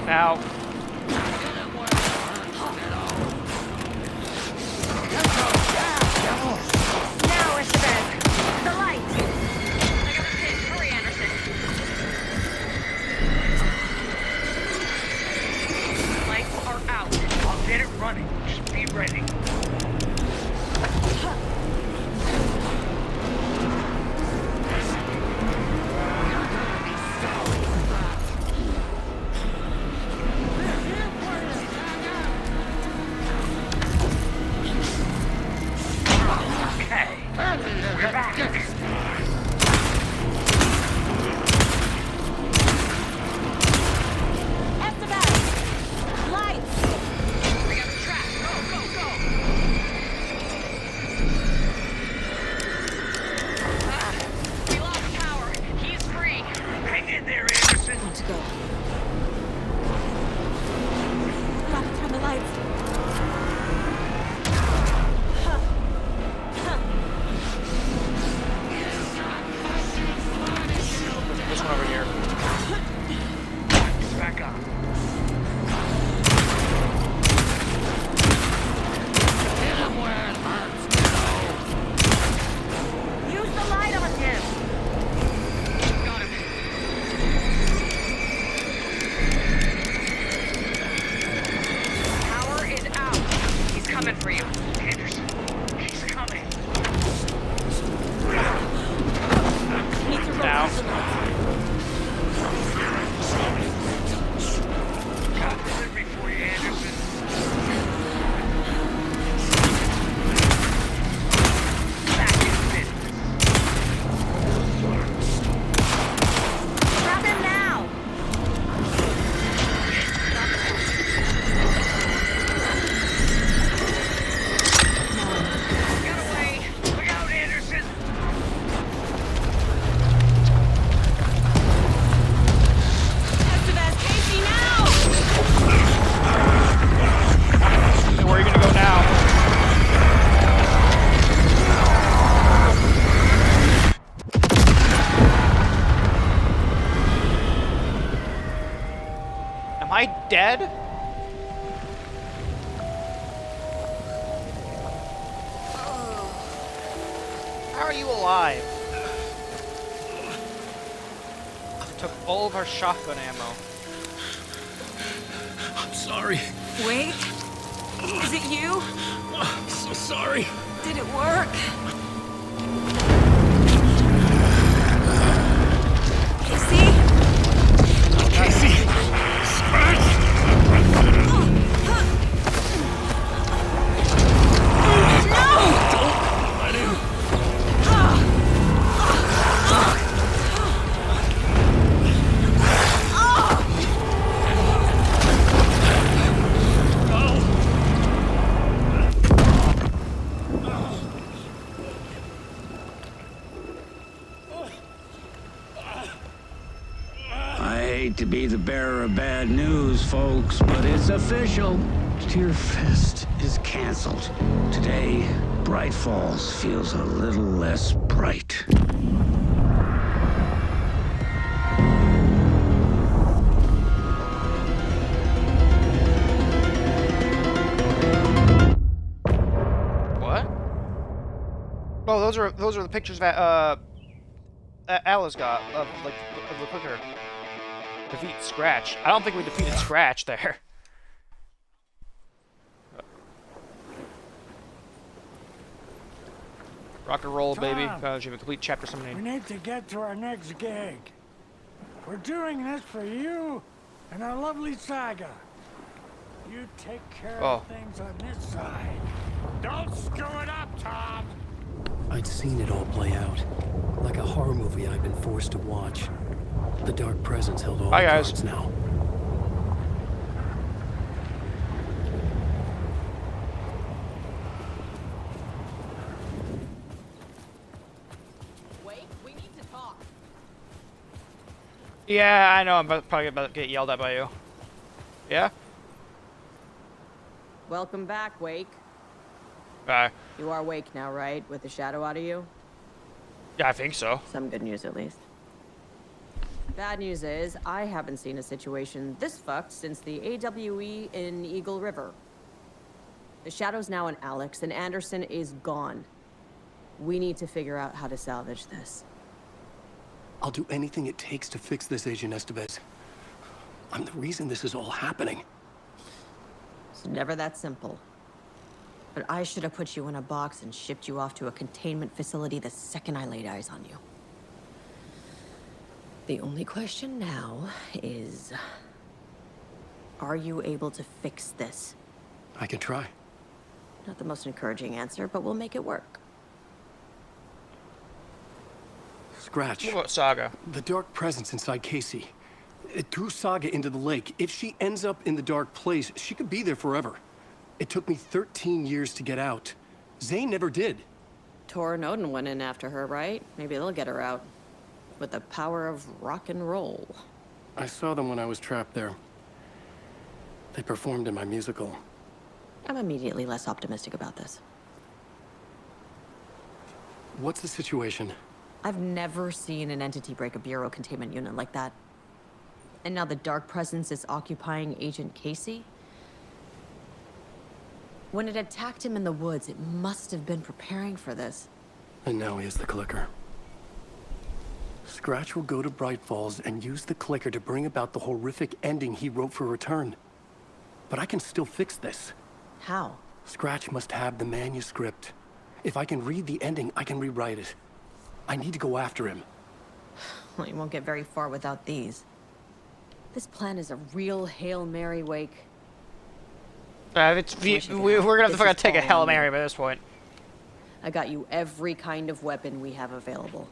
Ow. Now, Estevez! The light! I got a pin. Hurry, Anderson. Lights are out. I'll get it running. Just be ready. Okay. We're back. Estevez! Lights! We got the track. Go, go, go. We lost power. He's free. Hang in there, Anderson. To go. Gotta turn the lights. This one over here. It's back on. Use the light on him! Got him. Power is out. He's coming for you. Anderson, he's coming. Need to roll Down. the lights. Got delivery for you, Anderson. Back in business. Grab him now! Get away. Look out, Anderson. Estevez, Casey, now! So where are you gonna go now? Am I dead? How are you alive? Took all of our shotgun ammo. I'm sorry. Wake? Is it you? I'm so sorry. Did it work? Casey? Casey! Scratch! Don't let him. I hate to be the bearer of bad news, folks, but it's official. Tear Fest is canceled. Today, Bright Falls feels a little less bright. What? Oh, those are the pictures that Alice got of the clicker. Defeat Scratch. I don't think we defeated Scratch there. Rock and roll, baby. Achieve a complete chapter We 17. need to get to our next gig. We're doing this for you and our lovely saga. You take care of things on this side. Don't screw it up, Tom! I'd seen it all play out. Like a horror movie I'd been forced to watch. The Dark Presence held all Bye, the guys. cards now. Wake, we need to talk. Yeah, I know. I'm probably about to get yelled at by you. Yeah? Welcome back, Wake. Yeah, You are Wake now, right? With the shadow out of you? I think so. Some good news, at least. Bad news is, I haven't seen a situation this fucked since the AWE in Eagle River. The shadow's now in Alex, and Anderson is gone. We need to figure out how to salvage this. I'll do anything it takes to fix this, Agent Estevez. I'm the reason this is all happening. It's never that simple. But I should have put you in a box and shipped you off to a containment facility the second I laid eyes on you. The only question now is... are you able to fix this? I can try. Not the most encouraging answer, but we'll make it work. Scratch. What about Saga? The Dark Presence inside Casey. It threw Saga into the lake. If she ends up in the Dark Place, she could be there forever. It took me 13 years to get out. Zane never did. Tor and Odin went in after her, right? Maybe they'll get her out. With the power of rock and roll. I saw them when I was trapped there. They performed in my musical. I'm immediately less optimistic about this. What's the situation? I've never seen an entity break a bureau containment unit like that. And now the Dark Presence is occupying Agent Casey? When it attacked him in the woods, it must have been preparing for this. And now he has the clicker. Scratch will go to Bright Falls and use the clicker to bring about the horrific ending he wrote for Return. But I can still fix this. How? Scratch must have the manuscript. If I can read the ending, I can rewrite it. I need to go after him. Well, you won't get very far without these. This plan is a real Hail Mary, Wake. We're gonna have to fucking take a Hail Mary by this point. I got you every kind of weapon we have available.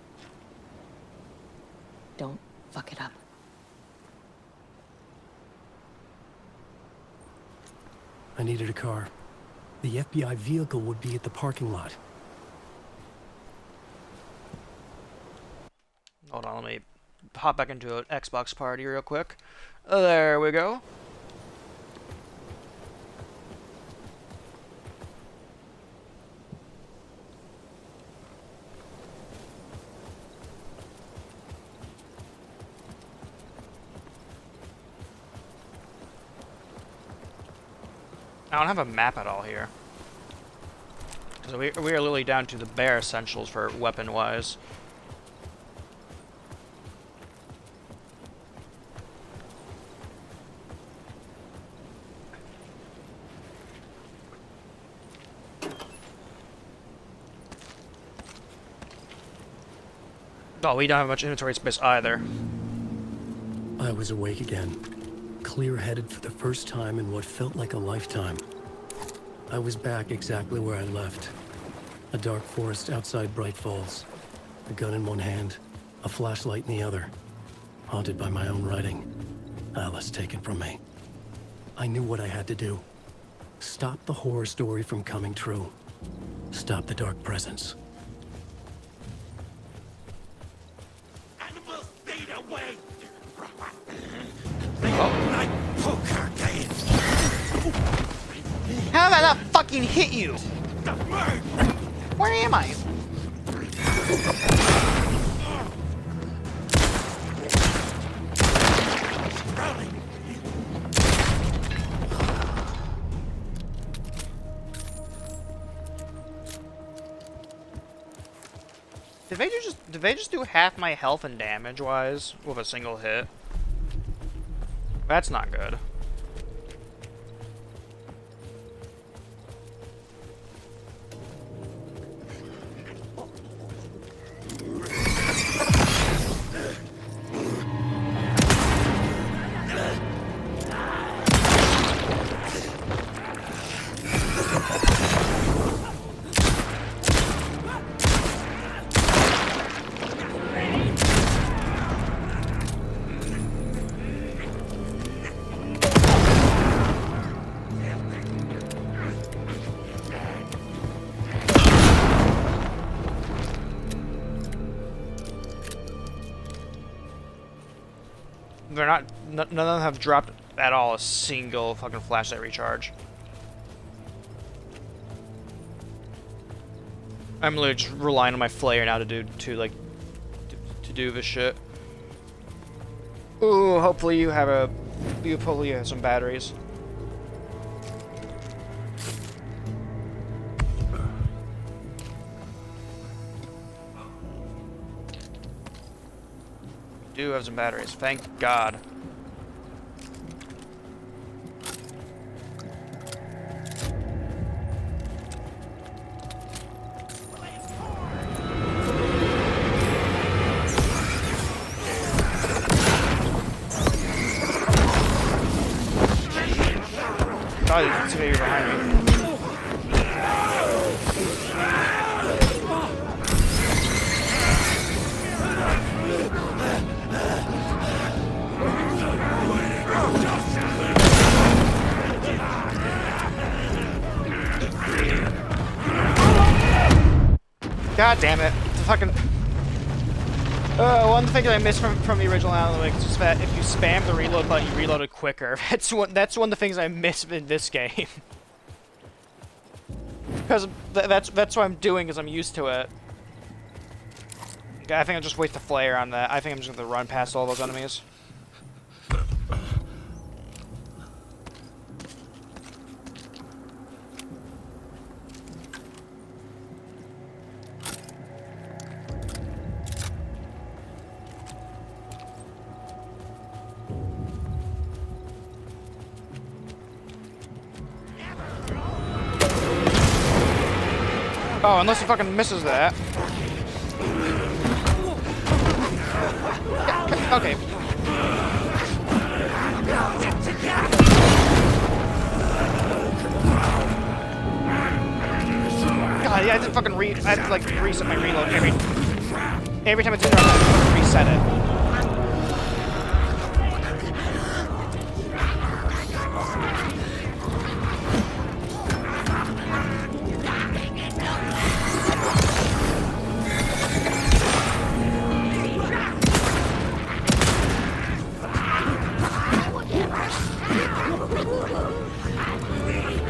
Don't fuck it up. I needed a car. The FBI vehicle would be at the parking lot. Hold on, let me hop back into an Xbox party real quick. There we go. I don't have a map at all here. So we are literally down to the bare essentials for weapon-wise. Oh, we don't have much inventory space either. I was awake again, clear-headed for the first time in what felt like a lifetime. I was back exactly where I left. A dark forest outside Bright Falls. A gun in one hand, a flashlight in the other. Haunted by my own writing. Alice taken from me. I knew what I had to do. Stop the horror story from coming true. Stop the dark presence. Animals fade away. Oh. Poker games. How did I not fucking hit you? Where am I? Did they just do half my health and damage wise with a single hit? That's not good. They're not. None of them have dropped at all a single fucking flashlight recharge. I'm literally just relying on my flare now to do this shit. Ooh, hopefully you have some batteries. Do have some batteries, thank God. God, it's okay, you're behind me. God damn it. The fucking... one thing that I missed from the original Alan Wake is just that if you spam the reload button, you reload it quicker. That's one of the things I miss in this game. Because that's what I'm doing, is I'm used to it. I think I'll just waste the flare on that. I think I'm just going to run past all those enemies. Oh, unless he fucking misses that. Okay. God, yeah, I had to fucking I had to like reset my reload every time it's in there, I have to fucking reset it.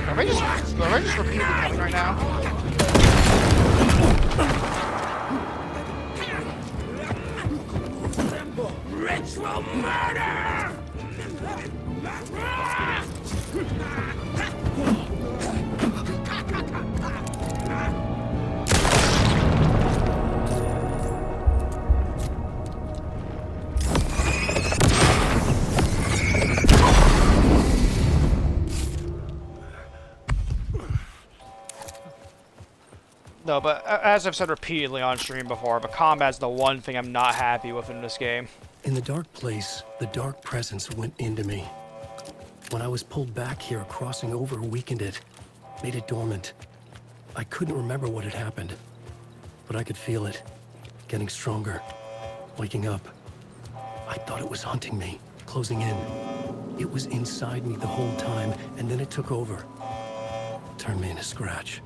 Are they just repeatedly coming right now? Ritual murder! No, but as I've said repeatedly on stream before, but combat's the one thing I'm not happy with in this game. In the dark place, the dark presence went into me. When I was pulled back here, crossing over weakened it, made it dormant. I couldn't remember what had happened, but I could feel it, getting stronger, waking up. I thought it was hunting me, closing in. It was inside me the whole time, and then it took over. Turned me into Scratch.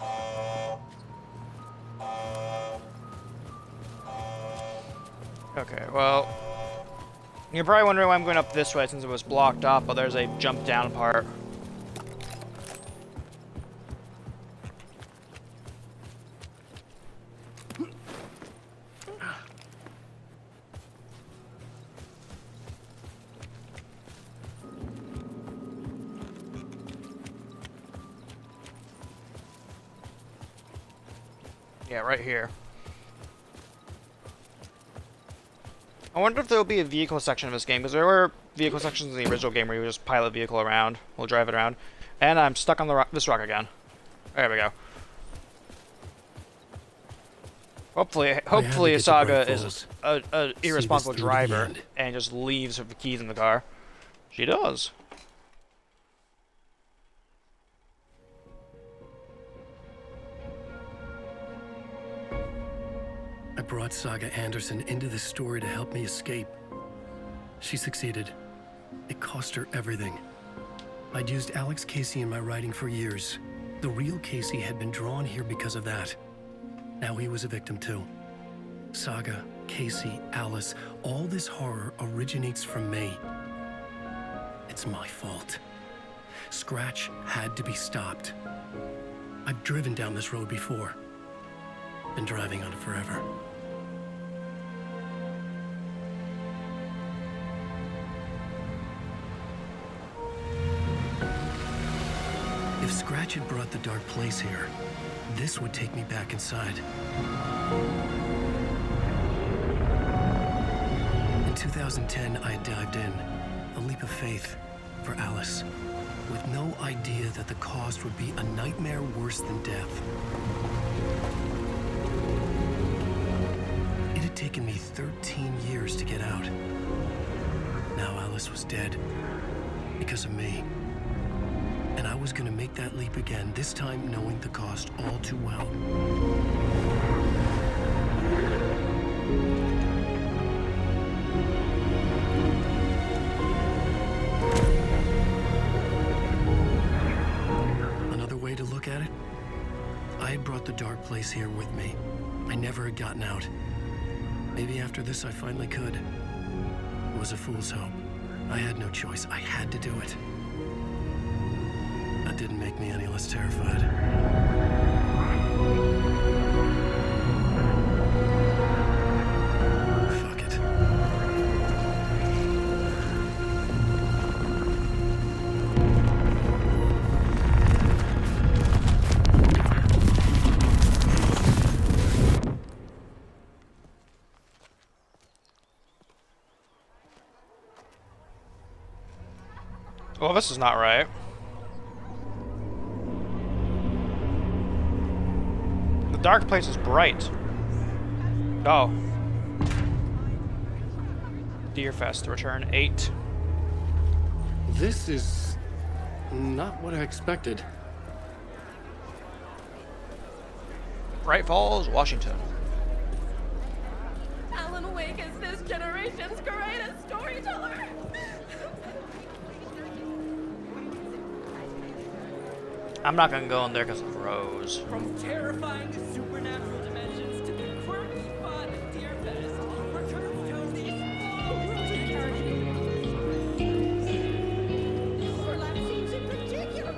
Okay, well, you're probably wondering why I'm going up this way since it was blocked off, but there's a jump down part. Yeah, right here. I wonder if there'll be a vehicle section of this game, because there were vehicle sections in the original game where you just pilot a vehicle around, we'll drive it around. And I'm stuck on the this rock again. There we go. Hopefully Saga is a irresponsible driver and just leaves her keys in the car. She does. I brought Saga Anderson into this story to help me escape. She succeeded. It cost her everything. I'd used Alex Casey in my writing for years. The real Casey had been drawn here because of that. Now he was a victim too. Saga, Casey, Alice, all this horror originates from me. It's my fault. Scratch had to be stopped. I've driven down this road before. Been driving on it forever. If Scratch had brought the dark place here, this would take me back inside. In 2010, I had dived in, a leap of faith for Alice, with no idea that the cost would be a nightmare worse than death. It had taken me 13 years to get out. Now Alice was dead, because of me. And I was gonna make that leap again, this time knowing the cost all too well. Another way to look at it, I had brought the dark place here with me. I never had gotten out. Maybe after this I finally could. It was a fool's hope. I had no choice. I had to do it. That didn't make me any less terrified. Fuck it. Well, this is not right. The dark place is bright. Oh. Deerfest, return 8. This is not what I expected. Bright Falls, Washington. Alan Wake is this generation's greatest storyteller. I'm not gonna go in there because of Rose. From terrifying supernatural dimensions to the quirky fun of Deerfest, returns to the Seems in particular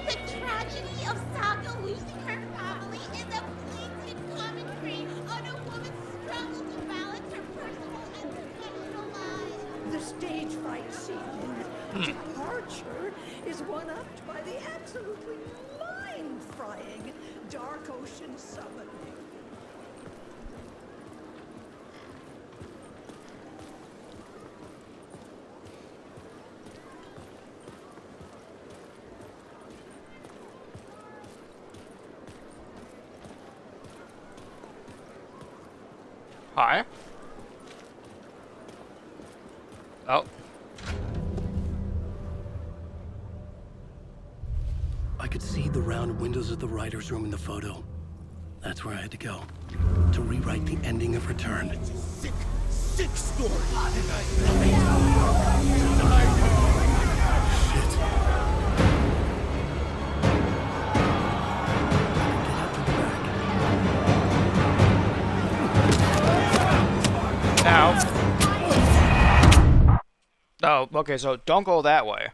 the tragedy of Saga losing her family is a blatant commentary on a woman's struggle to balance her personal and professional lives. The stage fight scene in Departure is one-upped by the absolutely mind-frying Dark Ocean Summoning. Hi. Oh. I could see the round windows of the writer's room in the photo. That's where I had to go. To rewrite the ending of Return. Sick story. Now. Oh, okay, so don't go that way.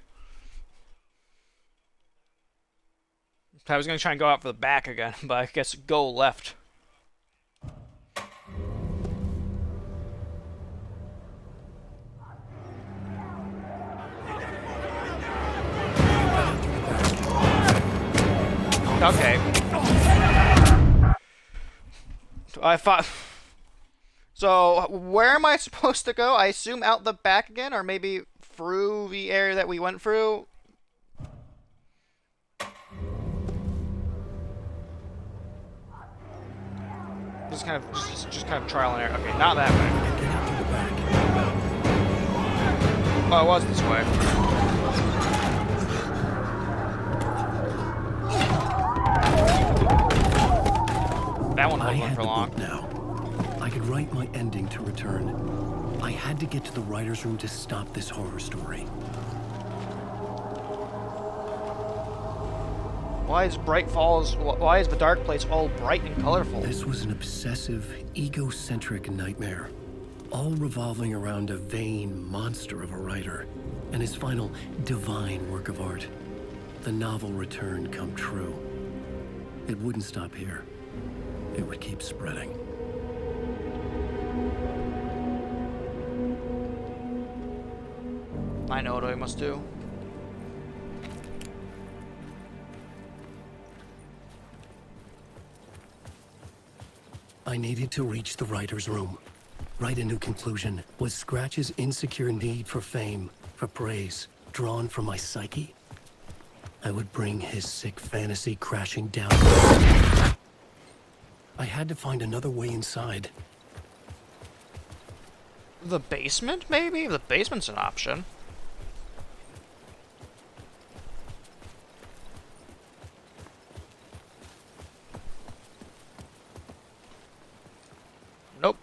I was gonna try and go out for the back again, but I guess go left. Okay. I thought... So, where am I supposed to go? I assume out the back again, or maybe through the area that we went through? Just kind of trial and error. Okay, not that way. Oh, it was this way. That one wasn't going for long. Now, I could write my ending to Return. I had to get to the writer's room to stop this horror story. Why is why is the dark place all bright and colorful? This was an obsessive, egocentric nightmare, all revolving around a vain monster of a writer and his final divine work of art, the novel Return come true. It wouldn't stop here. It would keep spreading. I know what I must do. I needed to reach the writer's room. Write a new conclusion. Was Scratch's insecure need for fame, for praise, drawn from my psyche? I would bring his sick fantasy crashing down. I had to find another way inside. The basement, maybe? The basement's an option. Nope.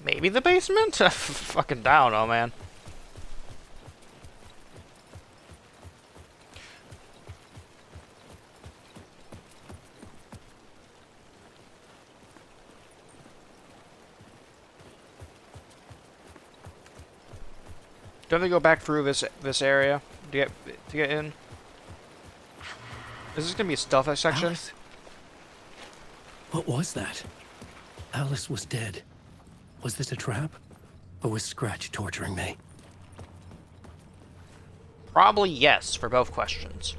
Maybe the basement? Fucking down, oh man. Do I have to go back through this area to get in? Is this gonna be a stealth section? Alice? What was that? Alice was dead. Was this a trap? Or was Scratch torturing me? Probably yes, for both questions.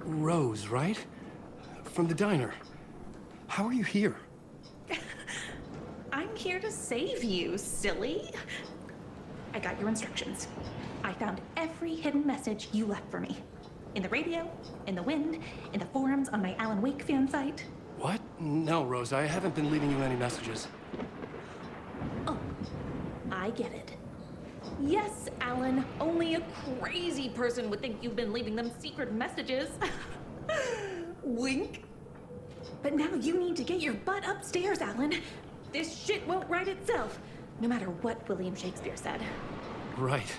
Rose, right? From the diner. How are you here? I'm here to save you, silly. I got your instructions. I found every hidden message you left for me. In the radio, in the wind, in the forums on my Alan Wake fan site. What? No, Rose, I haven't been leaving you any messages. Oh, I get it. Yes, Alan, only a crazy person would think you've been leaving them secret messages. Wink. But now you need to get your butt upstairs, Alan. This shit won't right itself, no matter what William Shakespeare said. Right.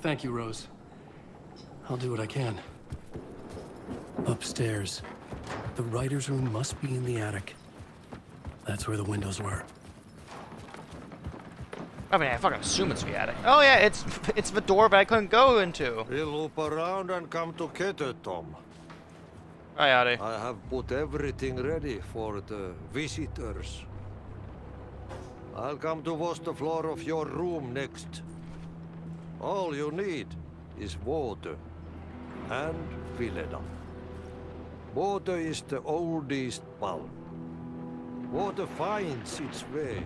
Thank you, Rose. I'll do what I can. Upstairs. The writer's room must be in the attic. That's where the windows were. I mean, I fucking assume it's the attic. Oh yeah, it's the door that I couldn't go into. We'll loop around and come together, Tom. Hi, Adi. I have put everything ready for the visitors. I'll come to wash the floor of your room next. All you need is water and fill it up. Water is the oldest bulb. Water finds its way.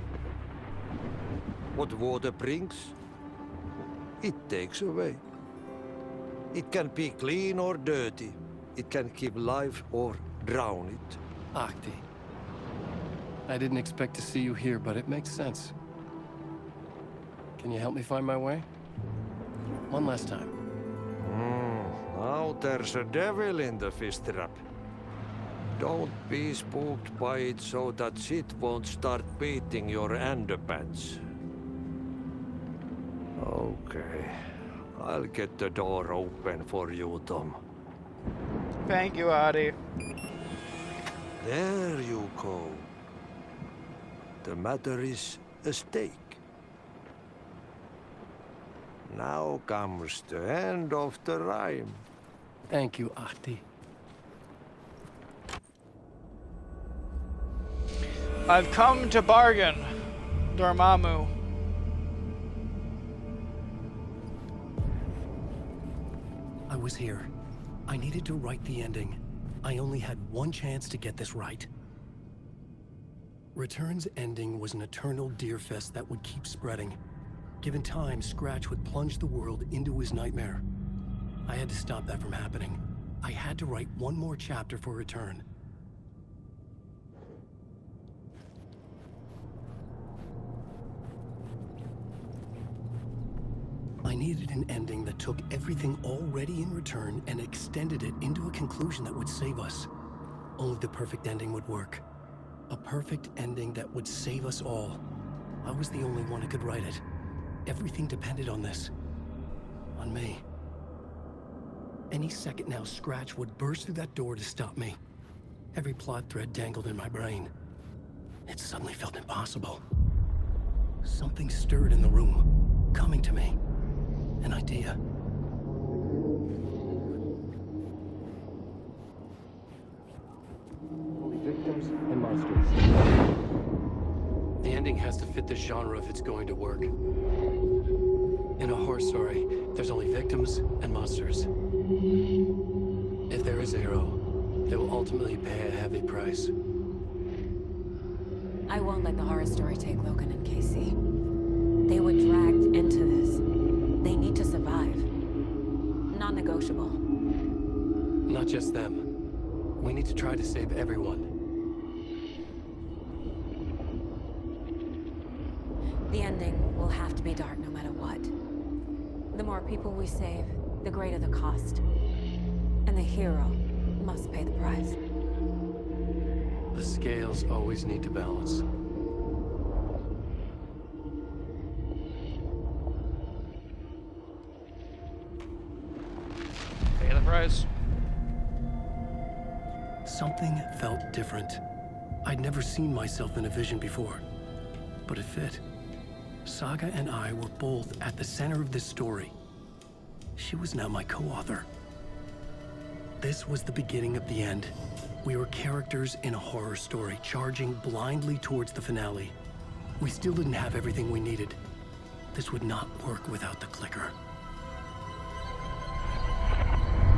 What water brings, it takes away. It can be clean or dirty. It can keep life or drown it. Ahti. I didn't expect to see you here, but it makes sense. Can you help me find my way? One last time. Now there's a devil in the fish trap. Don't be spooked by it so that shit won't start beating your underpants. Okay. I'll get the door open for you, Tom. Thank you, Adi. There you go. The matter is a stake. Now comes the end of the rhyme. Thank you, Ahti. I've come to bargain, Dormammu. I was here. I needed to write the ending. I only had one chance to get this right. Return's ending was an eternal deerfest that would keep spreading. Given time, Scratch would plunge the world into his nightmare. I had to stop that from happening. I had to write one more chapter for Return. I needed an ending that took everything already in Return and extended it into a conclusion that would save us. Only the perfect ending would work. A perfect ending that would save us all. I was the only one who could write it. Everything depended on this. On me. Any second now, Scratch would burst through that door to stop me. Every plot thread dangled in my brain. It suddenly felt impossible. Something stirred in the room, coming to me. An idea. Only victims and monsters. The ending has to fit the genre if it's going to work. In a horror story, there's only victims and monsters. If there is a hero, they will ultimately pay a heavy price. I won't let the horror story take Logan and Casey. They were dragged into this. They need to survive. Non-negotiable. Not just them. We need to try to save everyone. The ending will have to be dark no matter what. The more people we save, the greater the cost. And the hero must pay the price. The scales always need to balance. Pay the price. Something felt different. I'd never seen myself in a vision before, but it fit. Saga and I were both at the center of this story. She was now my co-author. This was the beginning of the end. We were characters in a horror story, charging blindly towards the finale. We still didn't have everything we needed. This would not work without the clicker.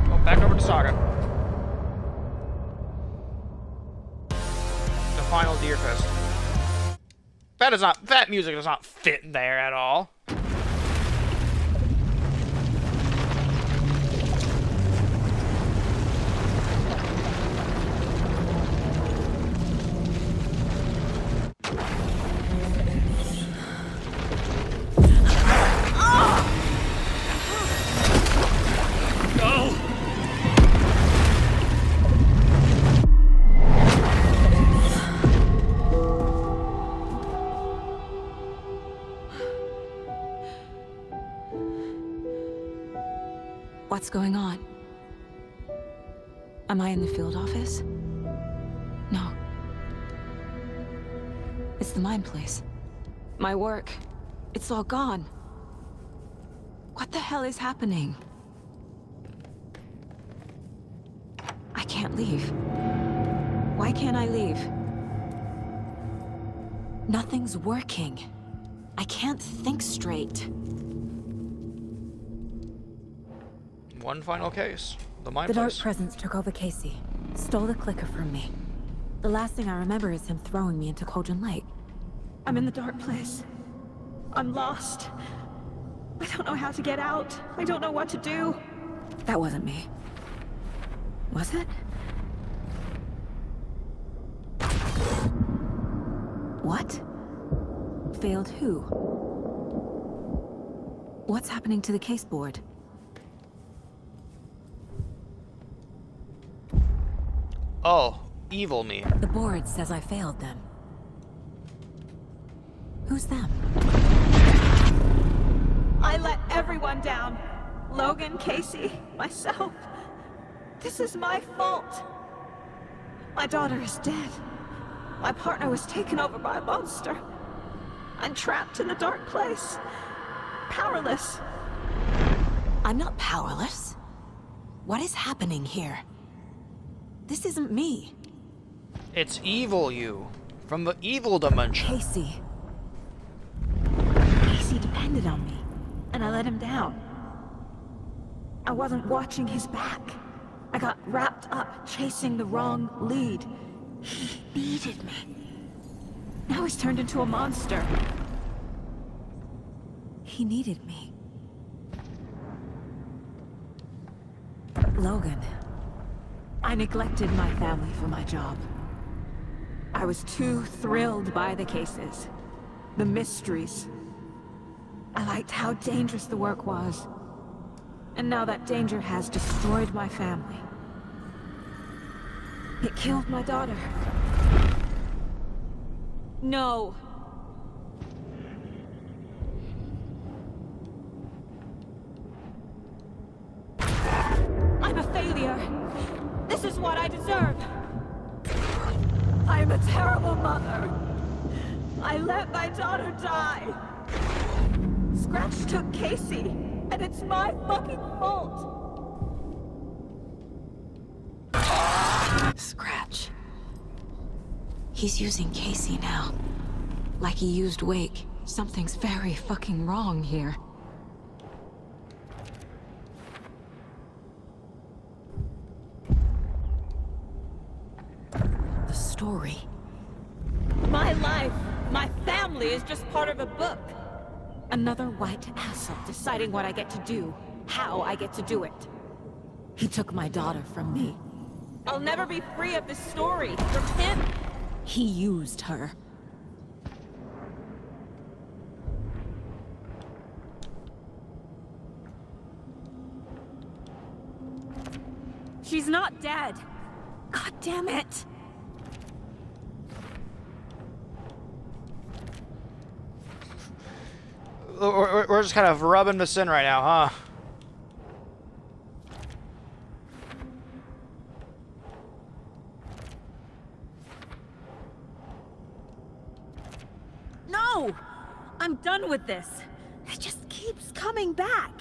Well, back over to Saga. The final Deerfest. That music does not fit there at all. What's going on? Am I in the field office? No. It's the mine place. My work. It's all gone. What the hell is happening? I can't leave. Why can't I leave? Nothing's working. I can't think straight. One final case. The mine The Dark place. Presence took over Casey. Stole the clicker from me. The last thing I remember is him throwing me into Cauldron Lake. I'm in the dark place. I'm lost. I don't know how to get out. I don't know what to do. That wasn't me. Was it? What? Failed who? What's happening to the case board? Oh, evil me. The board says I failed them. Who's them? I let everyone down. Logan, Casey, myself. This is my fault. My daughter is dead. My partner was taken over by a monster. I'm trapped in a dark place. Powerless. I'm not powerless. What is happening here? This isn't me. It's evil you. From the evil dimension. Casey. Casey depended on me, and I let him down. I wasn't watching his back. I got wrapped up chasing the wrong lead. He needed me. Now he's turned into a monster. He needed me. Logan. I neglected my family for my job. I was too thrilled by the cases, the mysteries. I liked how dangerous the work was. And now that danger has destroyed my family. It killed my daughter. No. I'm a failure. This is what I deserve. I'm a terrible mother. I let my daughter die. Scratch took Casey, and it's my fucking fault. Scratch. He's using Casey now. Like he used Wake. Something's very fucking wrong here. The story. My life, my family is just part of a book. Another white asshole deciding what I get to do, how I get to do it. He took my daughter from me. I'll never be free of this story from him. He used her. She's not dead. God damn it. We're just kind of rubbing this in right now, huh? No! I'm done with this. It just keeps coming back.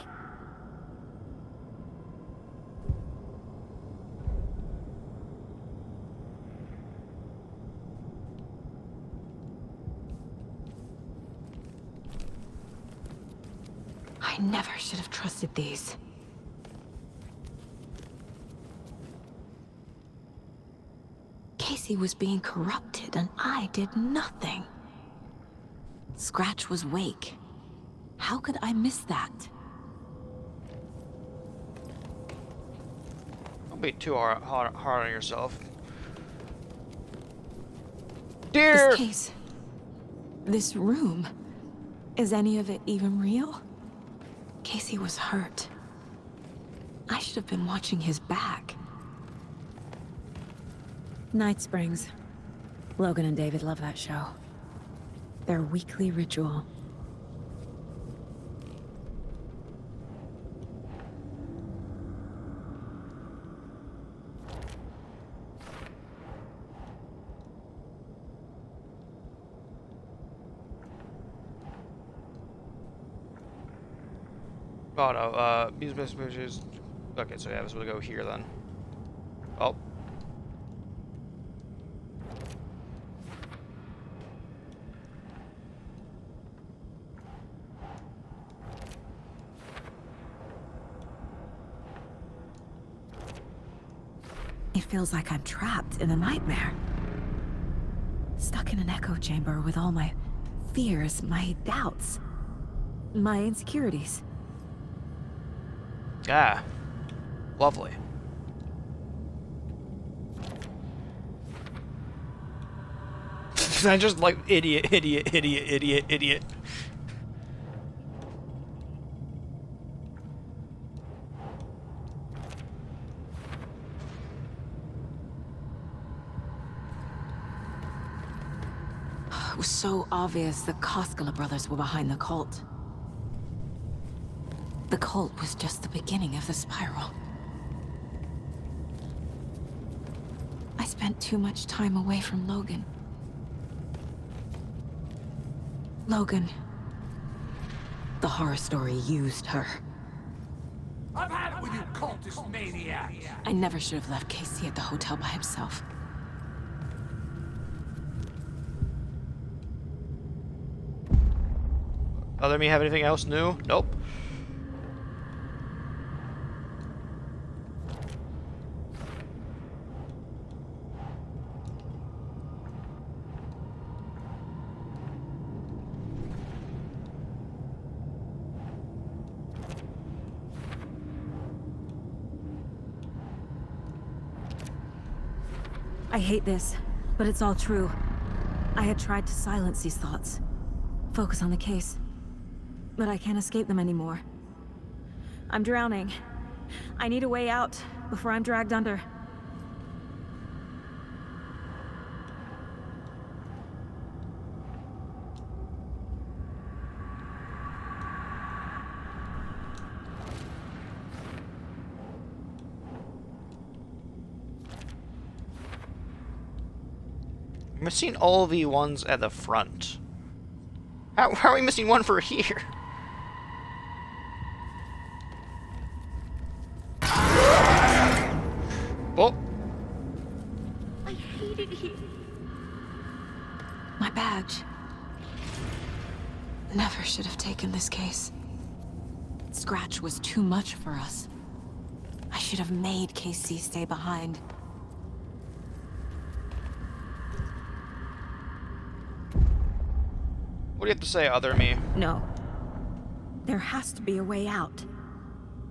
I never should have trusted these. Casey was being corrupted, and I did nothing. Scratch was Wake. How could I miss that? Don't be too hard on yourself. Dear! This case... this room... is any of it even real? Casey was hurt. I should have been watching his back. Night Springs. Logan and David love that show. Their weekly ritual. Oh no, music. Okay, so yeah, we'll go here then. Oh. It feels like I'm trapped in a nightmare. Stuck in an echo chamber with all my fears, my doubts, my insecurities. Ah. Lovely. I just like idiot. It was so obvious the Koskela brothers were behind the cult. The cult was just the beginning of the spiral. I spent too much time away from Logan. Logan. The horror story used her. I've had it with you cultist maniacs! I never should have left Casey at the hotel by himself. Other me have anything else new? Nope. I hate this, but it's all true. I had tried to silence these thoughts. Focus on the case. But I can't escape them anymore. I'm drowning. I need a way out before I'm dragged under. I'm missing all the ones at the front. How are we missing one for here? Oh. I hate it here. My badge. Never should have taken this case. Scratch was too much for us. I should have made Casey stay behind. What do you have to say, other me? No. There has to be a way out.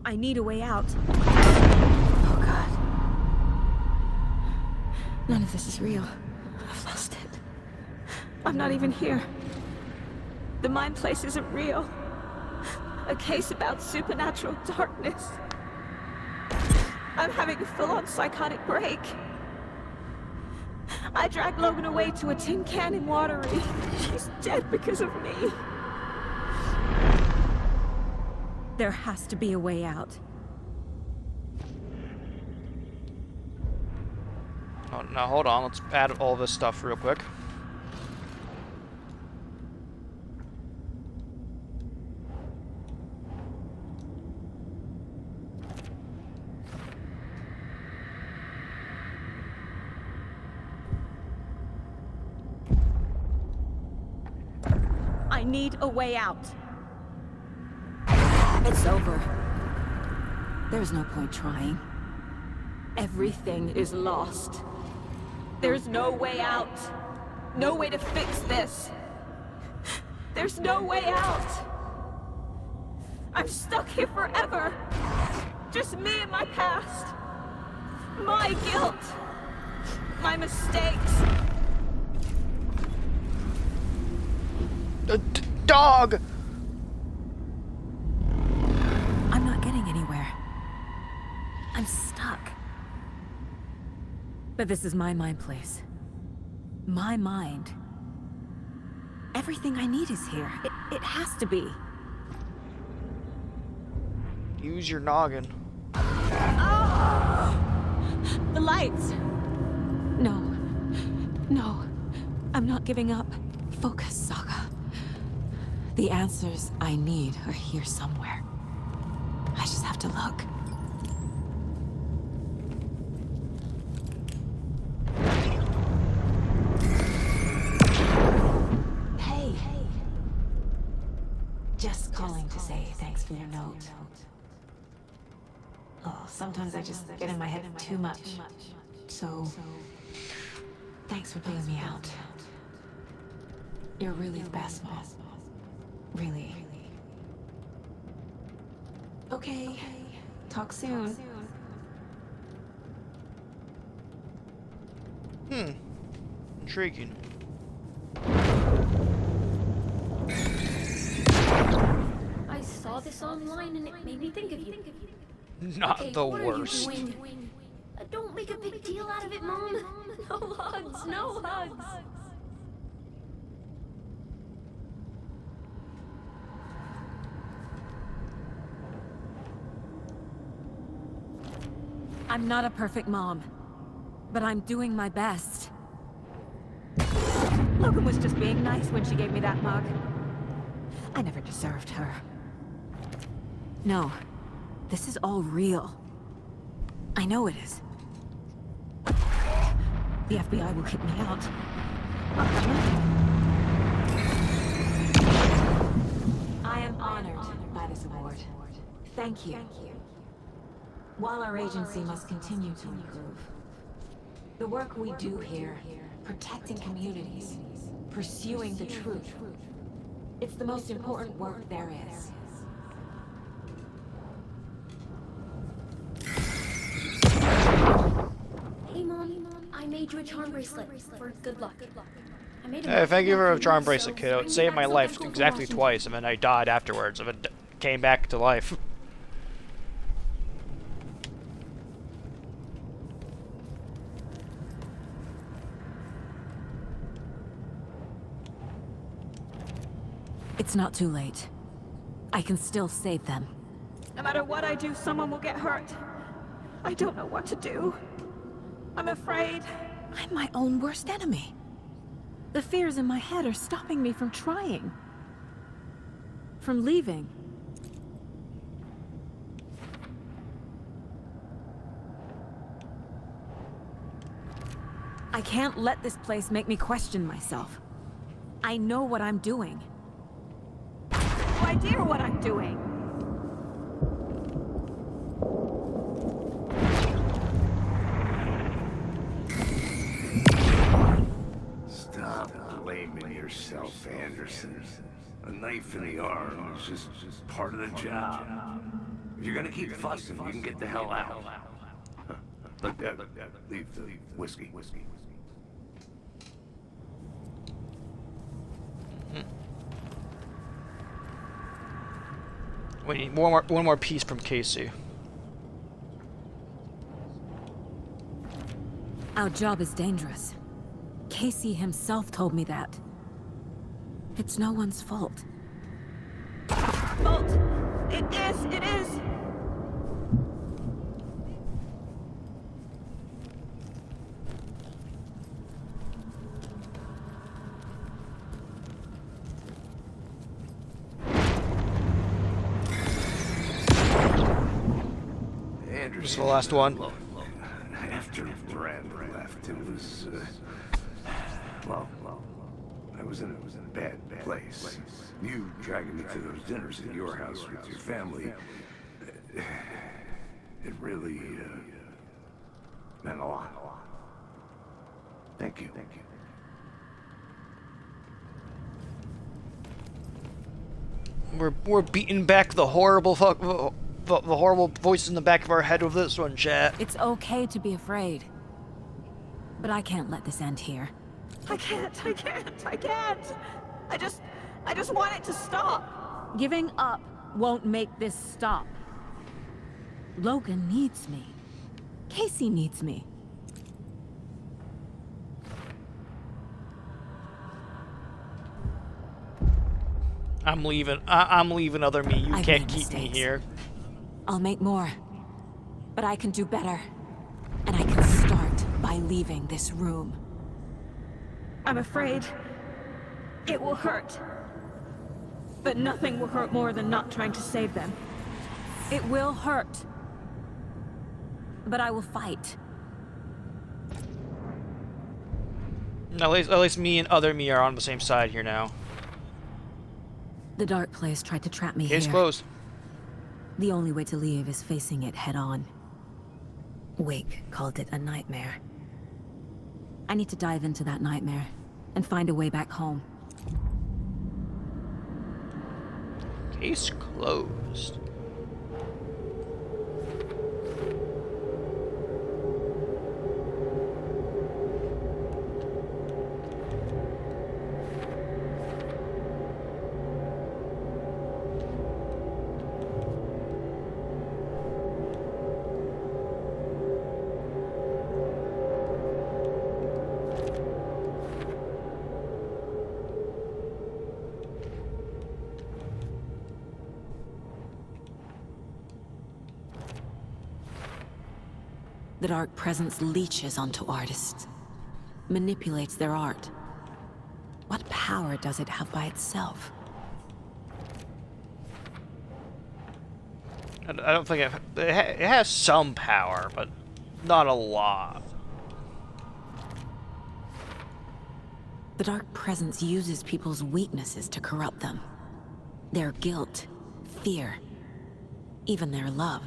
I need a way out. Oh, God. None of this is real. I've lost it. I'm not even here. The mind place isn't real. A case about supernatural darkness. I'm having a full-on psychotic break. I dragged Logan away to a tin can in Watery. She's dead because of me. There has to be a way out. Oh, now hold on. Let's add all this stuff real quick. I need a way out. It's over. There's no point trying. Everything is lost. There's no way out. No way to fix this. There's no way out. I'm stuck here forever. Just me and my past. My guilt. My mistakes. Dog! I'm not getting anywhere. I'm stuck. But this is my mind place. My mind. Everything I need is here. It has to be. Use your noggin. Oh! The lights! No. No. I'm not giving up. Focus, Saga. The answers I need are here somewhere. have to look. Hey. Just calling to say thanks for your note. Oh, sometimes I just get in my head too much. So, thanks for bailing me out. You're really the best, Mom. Really. Okay. Talk soon. Intriguing. I saw this online and it made me think of you. Not Okay, the what worst. Are you doing? Don't make a big deal out of it, Mom. No hugs, no hugs. I'm not a perfect mom, but I'm doing my best. Logan was just being nice when she gave me that mug. I never deserved her. No, this is all real. I know it is. The FBI will kick me out. I am honored by this award. Thank you. While our agency must continue to improve, the work we do here, protecting communities, pursuing the truth, it's the most important work there is. Hey, Mom, I made you a charm bracelet for good luck. I made a Hey, thank you for a magic charm one, bracelet, so kiddo. It bring me saved back my something life cool from exactly Washington. twice, and then I died afterwards, and it came back to life. It's not too late. I can still save them. No matter what I do, someone will get hurt. I don't know what to do. I'm afraid. I'm my own worst enemy. The fears in my head are stopping me from trying. From leaving. I can't let this place make me question myself. I know what I'm doing. No idea what I'm doing. Stop blaming yourself, Anderson. A knife in the arm is just part of the job. If you're gonna keep fussing, you can get the hell out. Look, leave the whiskey. We need one more piece from Casey. Our job is dangerous. Casey himself told me that. It's no one's fault. Fault. It is. Anderson. This is the last one. After Brand left, it was, well, I was in a bad place. You dragging me to those dinners at your house with your family, it really, meant a lot. Thank you. We're beating back the horrible the horrible voice in the back of our head with this one, chat. It's okay to be afraid. But I can't let this end here. I can't. I just want it to stop. Giving up won't make this stop. Logan needs me. Casey needs me. I'm leaving. I'm leaving other me. You I've can't made keep me mistakes. here. I'll make more. But I can do better. And I can start by leaving this room. I'm afraid it will hurt. But nothing will hurt more than not trying to save them. It will hurt. But I will fight. At least me and other me are on the same side here now. The dark place tried to trap me here. Case closed. The only way to leave is facing it head on. Wake called it a nightmare. I need to dive into that nightmare and find a way back home. Case closed. The dark presence leeches onto artists, manipulates their art. What power does it have by itself? I don't think it has some power, but not a lot. The dark presence uses people's weaknesses to corrupt them. Their guilt, fear, even their love.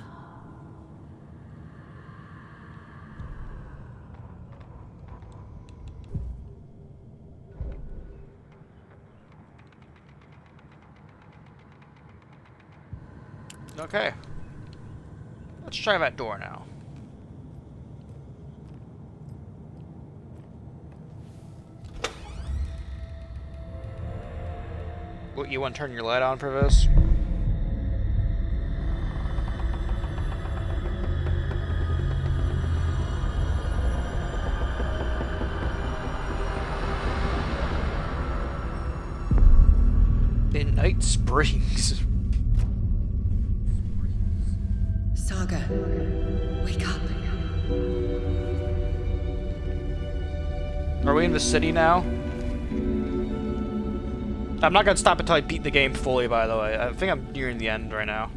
Okay. Let's try that door now. What, you want to turn your light on for this? Midnight Springs. Saga, wake up. Are we in the city now? I'm not gonna stop until I beat the game fully, by the way. I think I'm nearing the end right now.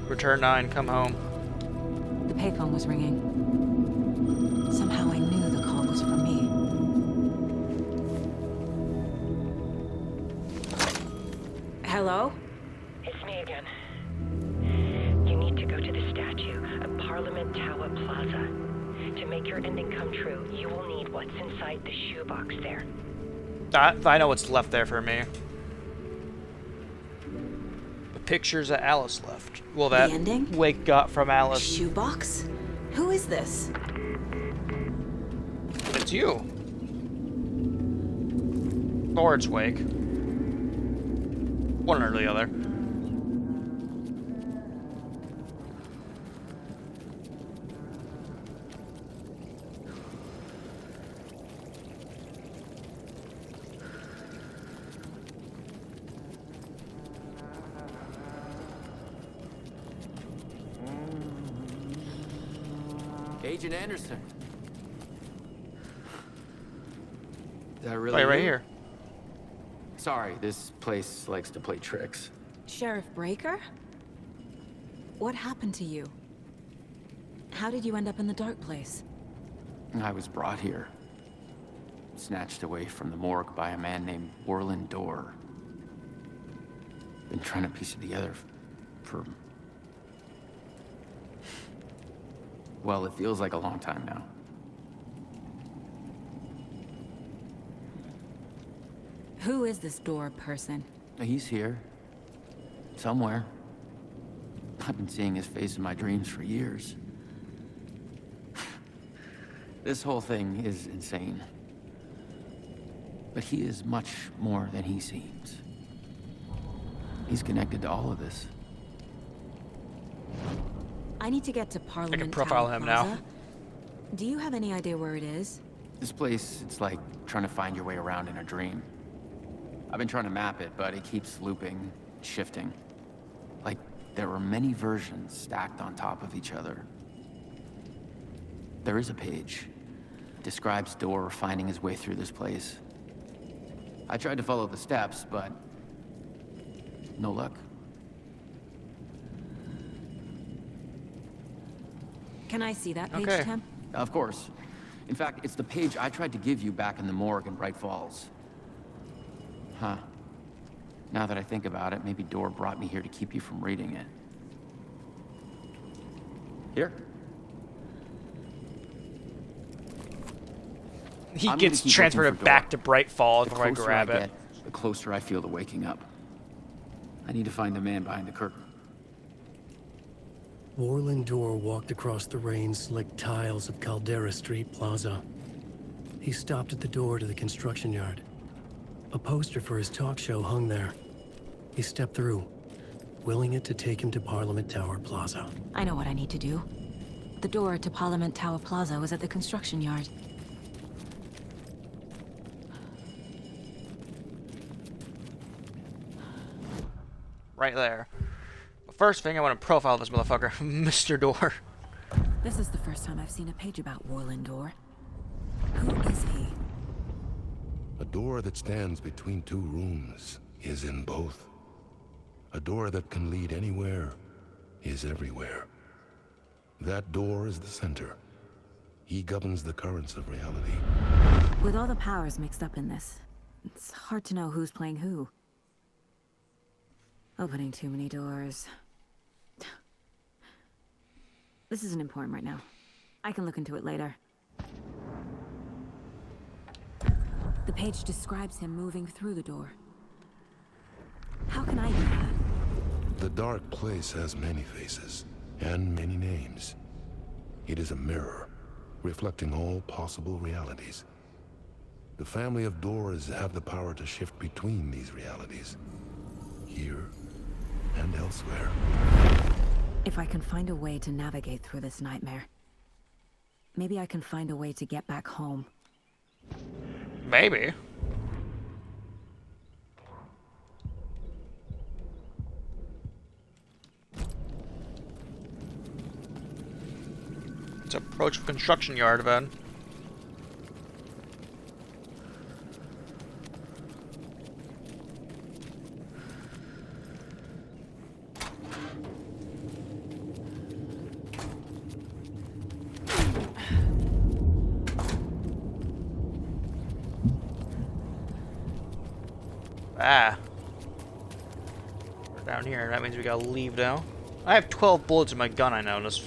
Return 9, come home. The payphone was ringing. Somehow I knew the call was for me. Hello? It's me again. You need to go to the statue at Parliament Tower Plaza. To make your ending come true, you will need what's inside the shoebox there. I know what's left there for me. The pictures that Alice left. Well, that The ending? Wake got from Alice. Shoebox? Who is this? It's you. Or it's Wake. One or the other. Agent Anderson. Is that really Wait, right you? here. Sorry, this place likes to play tricks. Sheriff Breaker? What happened to you? How did you end up in the dark place? I was brought here. Snatched away from the morgue by a man named Orland Dorr. Been trying to piece it together for... well, it feels like a long time now. Who is this Dorr person? He's here. Somewhere. I've been seeing his face in my dreams for years. This whole thing is insane. But he is much more than he seems. He's connected to all of this. I need to get to Parliament I can profile Tower him Plaza. now. Do you have any idea where it is? This place, it's like trying to find your way around in a dream. I've been trying to map it, but it keeps looping, shifting. Like there were many versions stacked on top of each other. There is a page. It describes Dorr finding his way through this place. I tried to follow the steps, but no luck. Can I see that page, Okay. Tim? Of course. In fact, it's the page I tried to give you back in the morgue in Bright Falls. Huh. Now that I think about it, maybe Dor brought me here to keep you from reading it. Here. He I'm gets gonna keep transferred looking for back Dor. to Bright Falls The before I closer grab it. get, the closer I feel to waking up. I need to find the man behind the curtain. Warland Dor walked across the rain-slicked tiles of Caldera Street Plaza. He stopped at the door to the construction yard. A poster for his talk show hung there. He stepped through, willing it to take him to Parliament Tower Plaza. I know what I need to do. The door to Parliament Tower Plaza was at the construction yard. Right there. But first thing, I want to profile this motherfucker, Mr. Dor. This is the first time I've seen a page about Warland Dor. Who is he? A door that stands between two rooms is in both. A door that can lead anywhere is everywhere. That door is the center. He governs the currents of reality. With all the powers mixed up in this, it's hard to know who's playing who. Opening too many doors. This isn't important right now. I can look into it later. The page describes him moving through the door. How can I do that? The dark place has many faces and many names. It is a mirror, reflecting all possible realities. The family of Doors have the power to shift between these realities, here and elsewhere. If I can find a way to navigate through this nightmare, maybe I can find a way to get back home. Maybe. Let's approach the construction yard, then. Ah. We're down here. That means we gotta leave now. I have 12 bullets in my gun, I noticed.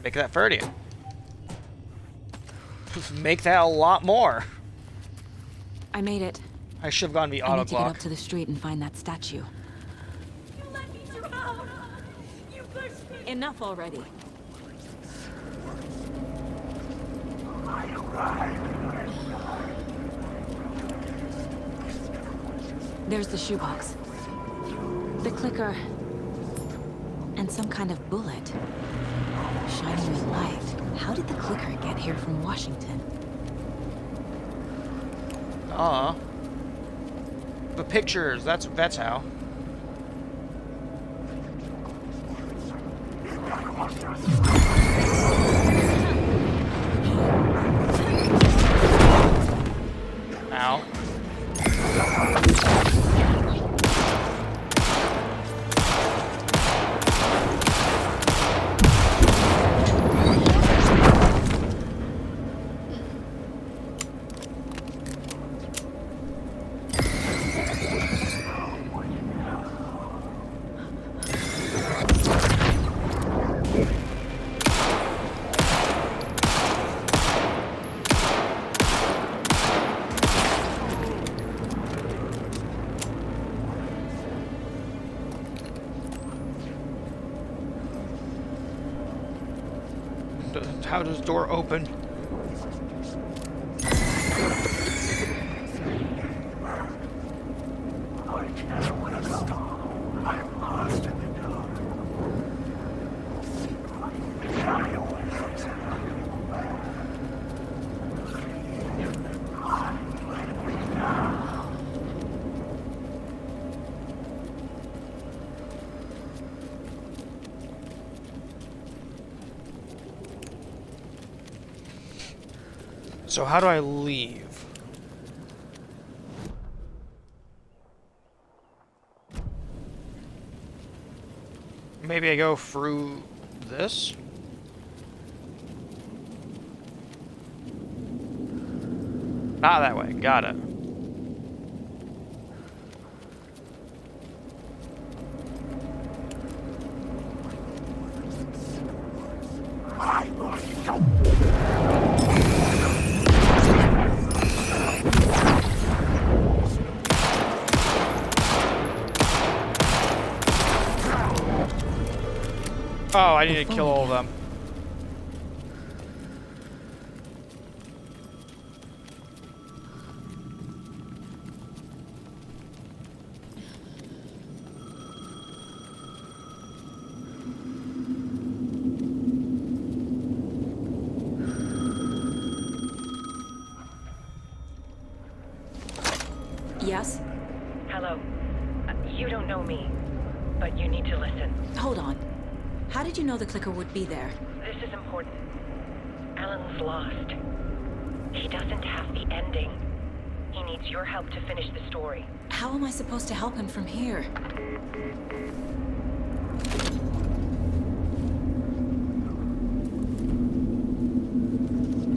Make that 30. Make that a lot more. I made it. I should have gone the I auto need to get clock. up to the street and find that statue. Let me drown! You pushed me! Enough already. There's the shoebox. The clicker. And some kind of bullet. Shining with light. How did the clicker get here from Washington? The pictures, that's how. Ow. How does door open? So how do I leave? Maybe I go through this? Not that way. Got it. Oh, I need to kill all of them. Yes? Hello. You don't know me, but you need to listen. Hold on. How did you know the clicker would be there? This is important. Alan's lost. He doesn't have the ending. He needs your help to finish the story. How am I supposed to help him from here?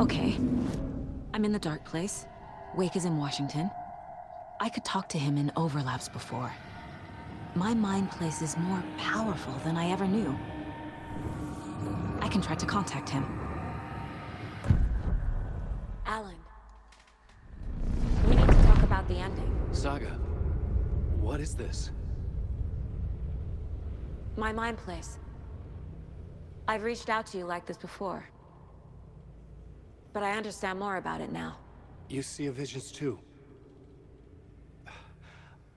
Okay. I'm in the dark place. Wake is in Washington. I could talk to him in overlaps before. My mind place is more powerful than I ever knew. I can try to contact him. Alan. We need to talk about the ending. Saga, what is this? My mind place. I've reached out to you like this before. But I understand more about it now. You see visions too.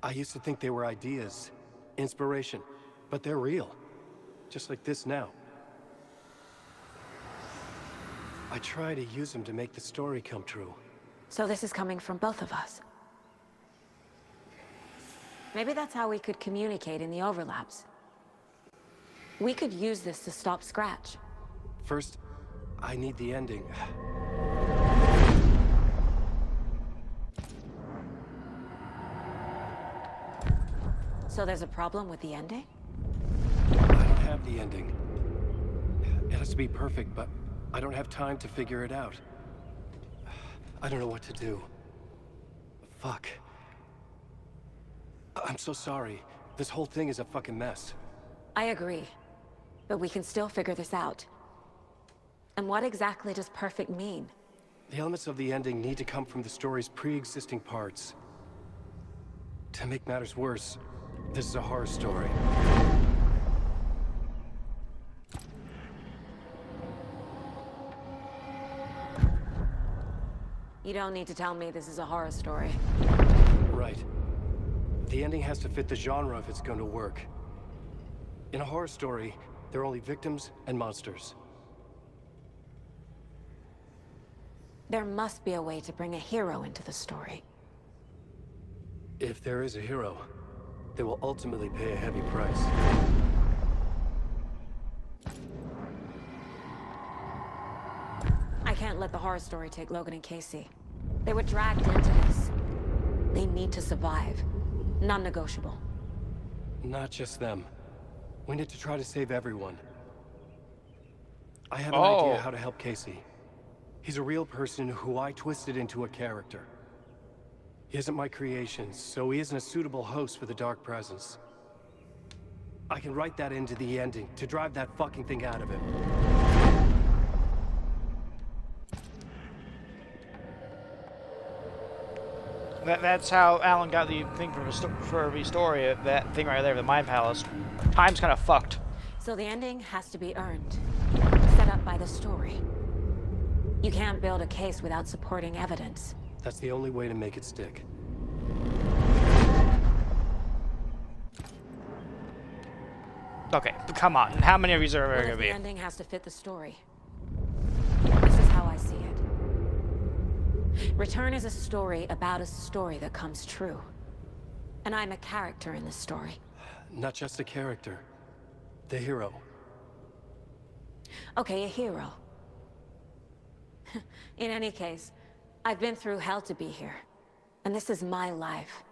I used to think they were ideas, inspiration, but they're real. Just like this now. I try to use them to make the story come true. So this is coming from both of us. Maybe that's how we could communicate in the overlaps. We could use this to stop Scratch. First, I need the ending. So there's a problem with the ending? I don't have the ending. It has to be perfect, but I don't have time to figure it out. I don't know what to do. Fuck. I'm so sorry. This whole thing is a fucking mess. I agree. But we can still figure this out. And what exactly does perfect mean? The elements of the ending need to come from the story's pre-existing parts. To make matters worse, this is a horror story. You don't need to tell me this is a horror story. Right. The ending has to fit the genre if it's going to work. In a horror story, there are only victims and monsters. There must be a way to bring a hero into the story. If there is a hero, they will ultimately pay a heavy price. I can't let the horror story take Logan and Casey. They were dragged into this. They need to survive. Non-negotiable. Not just them. We need to try to save everyone. I have an Oh. idea how to help Casey. He's a real person who I twisted into a character. He isn't my creation, so he isn't a suitable host for the Dark Presence. I can write that into the ending to drive that fucking thing out of him. That's how Alan got the thing for the story. That thing right there, the Mind Palace. Time's kind of fucked. So the ending has to be earned. Set up by the story. You can't build a case without supporting evidence. That's the only way to make it stick. Okay, come on. How many of these are there Well, going if to the be? ending has to fit the story. This is how I see it. Return is a story about a story that comes true. And I'm a character in this story. Not just a character. The hero. Okay, a hero. In any case, I've been through hell to be here, and this is my life.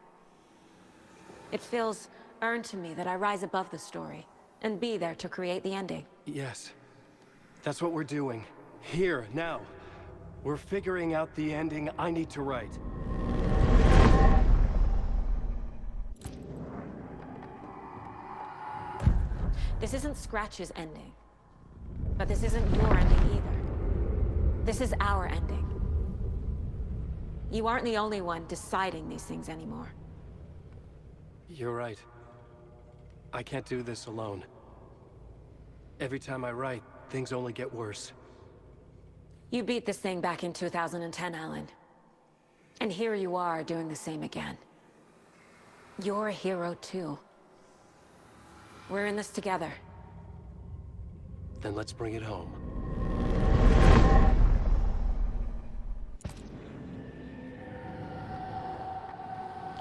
It feels earned to me that I rise above the story and be there to create the ending. Yes. That's what we're doing. Here, now. We're figuring out the ending I need to write. This isn't Scratch's ending. But this isn't your ending either. This is our ending. You aren't the only one deciding these things anymore. You're right. I can't do this alone. Every time I write, things only get worse. You beat this thing back in 2010, Alan. And here you are doing the same again. You're a hero too. We're in this together. Then let's bring it home.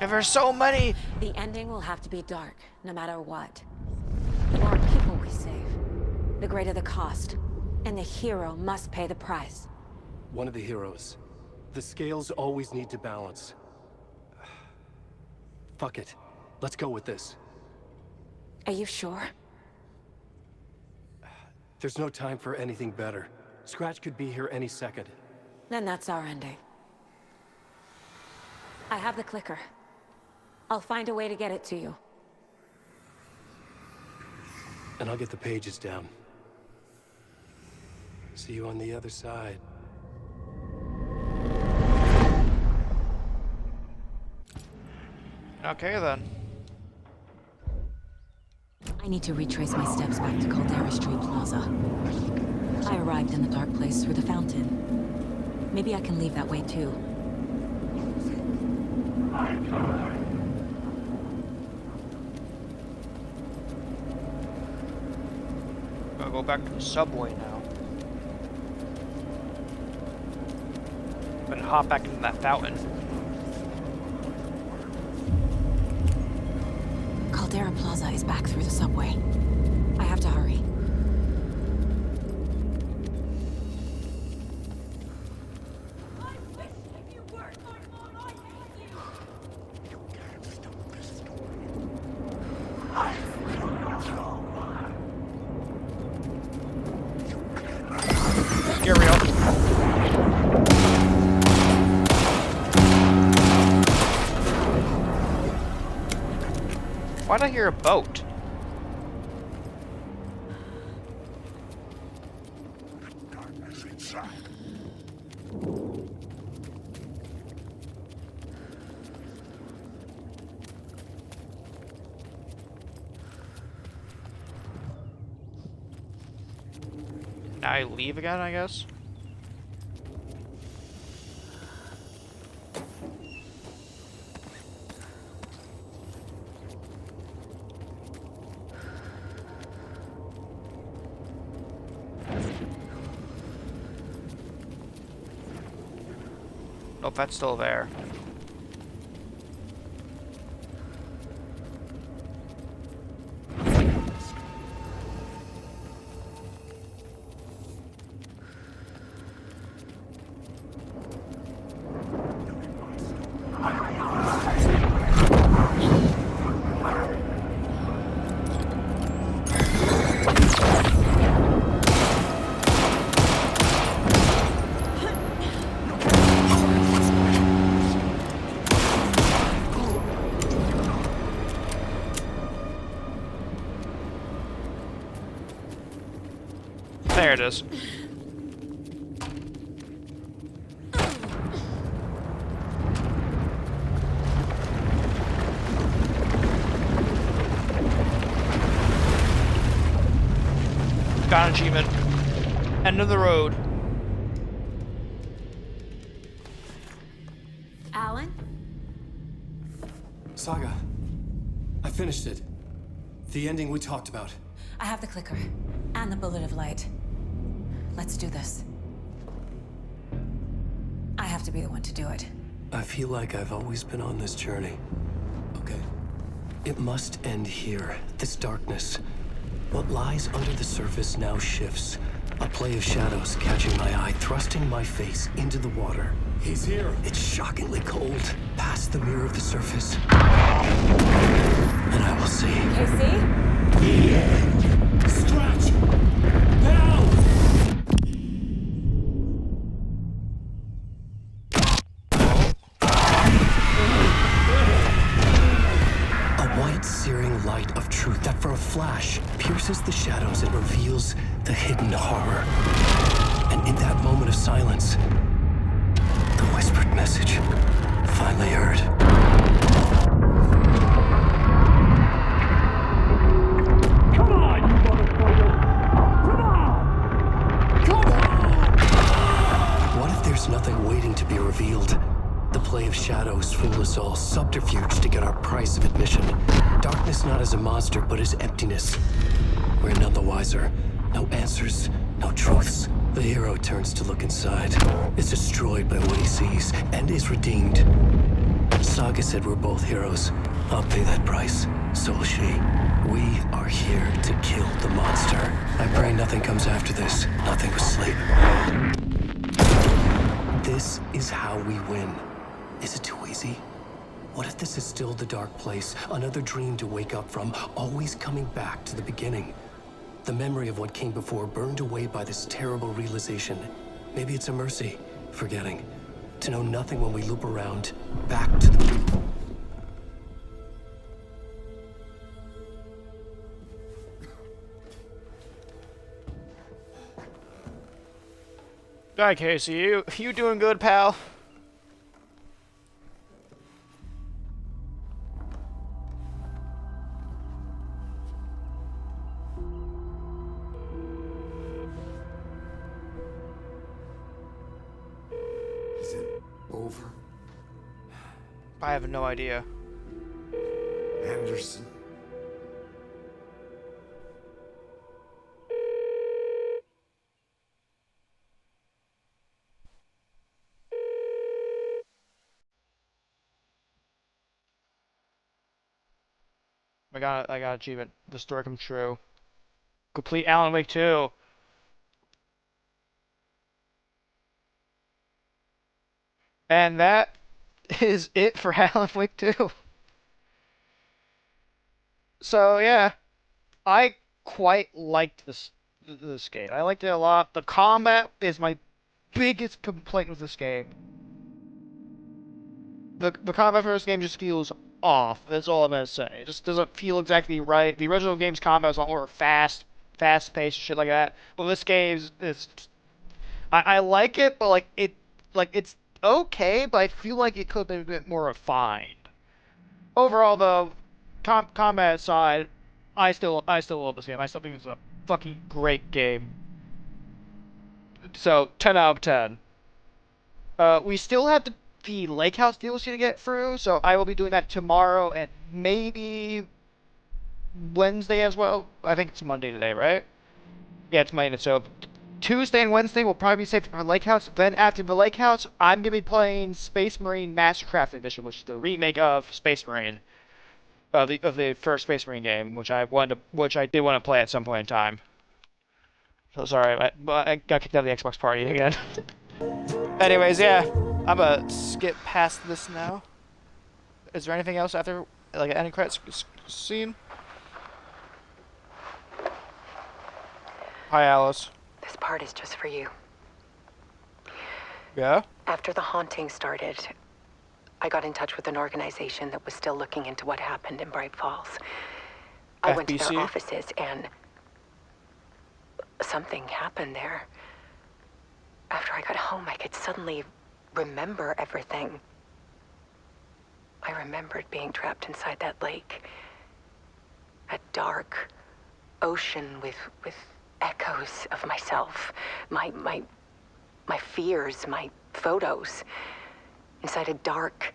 If there's so many... The ending will have to be dark, no matter what. The more people we save, the greater the cost. And the hero must pay the price. One of the heroes. The scales always need to balance. Fuck it. Let's go with this. Are you sure? There's no time for anything better. Scratch could be here any second. Then that's our ending. I have the clicker. I'll find a way to get it to you. And I'll get the pages down. See you on the other side. Okay, then. I need to retrace my steps back to Caldera Street Plaza. I arrived in the dark place through the fountain. Maybe I can leave that way too. Gotta go back to the subway now. Gonna hop back into that fountain. Caldera Plaza is back through the subway. I have to hurry. Get real. Why'd I hear a boat? Now I leave again, I guess? Nope, that's still there. There it is. Got an achievement. End of the road. Alan? Saga, I finished it. The ending we talked about. I have the clicker. And the bullet of light. Let's do this. I have to be the one to do it. I feel like I've always been on this journey. Okay. It must end here. This darkness. What lies under the surface now shifts. A play of shadows catching my eye, thrusting my face into the water. He's here. It's shockingly cold, past the mirror of the surface. And I will see. Casey? Scratch! Now! A white, searing light of truth that for a flash pierces the shadows and reveals the hidden horror. And in that moment of silence, the whispered message finally heard. Come on, you motherfucker! Come on! Come on! What if there's nothing waiting to be revealed? The play of shadows fool us all, subterfuge to get our price of admission. Darkness not as a monster, but as emptiness. We're none the wiser. No answers, no truths. The hero turns to look inside, is destroyed by what he sees, and is redeemed. Saga said we're both heroes. I'll pay that price. So will she. We are here to kill the monster. I pray nothing comes after this. Nothing but sleep. This is how we win. Is it too easy? What if this is still the dark place? Another dream to wake up from, always coming back to the beginning. The memory of what came before burned away by this terrible realization. Maybe it's a mercy, forgetting. To know nothing when we loop around, back to the... Alright, Casey, you doing good, pal? Is it over? I have no idea. Anderson? I got achievement. The story comes true. Complete Alan Wake 2. And that is it for Alan Wake 2. So yeah, I quite liked this game. I liked it a lot. The combat is my biggest complaint with this game. The combat for this game just feels off. That's all I'm gonna say. It just doesn't feel exactly right. The original game's combat was a lot more fast-paced, shit like that. But this game is I like it, but it's okay, but I feel like it could have been a bit more refined. Overall, though, combat aside, I still love this game. I still think it's a fucking great game. So 10 out of 10. We still have the Lake House DLC to get through, so I will be doing that tomorrow and maybe Wednesday as well. I think it's Monday today, right? Yeah, it's Monday. So Tuesday and Wednesday will probably be safe for Lake House. Then after the Lake House, I'm gonna be playing Space Marine Mastercraft Edition, which is the remake of Space Marine, of the first Space Marine game, which I did want to play at some point in time. So sorry, but I got kicked out of the Xbox party again. Anyways, yeah, I'm gonna skip past this now. Is there anything else after, like, an end credits scene? Hi, Alice. This part is just for you. Yeah? After the haunting started, I got in touch with an organization that was still looking into what happened in Bright Falls. I went to their offices and something happened there. After I got home, I could suddenly remember everything. I remembered being trapped inside that lake. A dark ocean with echoes of myself. My fears, my photos. Inside a dark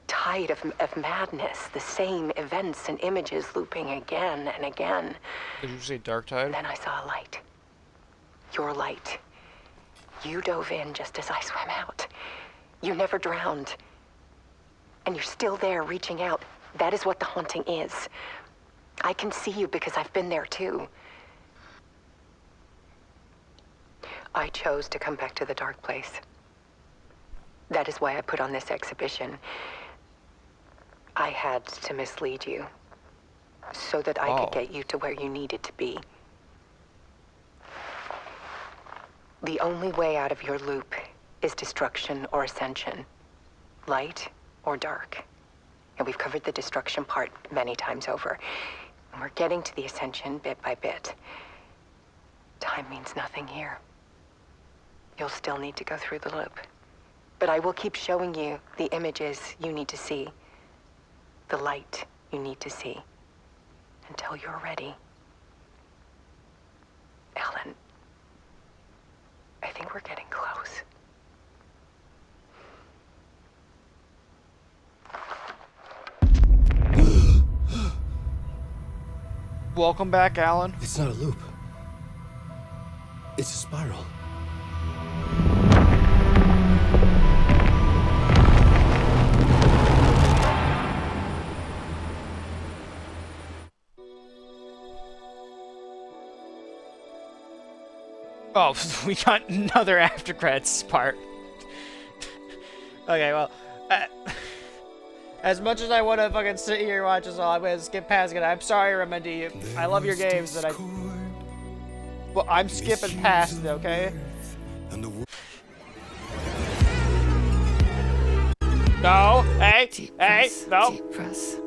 tide of madness. The same events and images looping again and again. Did you say dark tide? Then I saw a light. Your light. You dove in just as I swam out. You never drowned. And you're still there reaching out. That is what the haunting is. I can see you because I've been there too. I chose to come back to the dark place. That is why I put on this exhibition. I had to mislead you, so that I could get you to where you needed to be. The only way out of your loop is destruction or ascension, light or dark. And we've covered the destruction part many times over. And we're getting to the ascension bit by bit. Time means nothing here. You'll still need to go through the loop. But I will keep showing you the images you need to see, the light you need to see, until you're ready. Alan, I think we're getting close. Welcome back, Alan. It's not a loop. It's a spiral. Oh, we got another after credits part. Okay, well, as much as I want to fucking sit here and watch this all, I'm gonna skip past it. I'm sorry, Remedy. I love your games, and well, I'm skipping past it, okay? No, hey, hey, no. Deep press.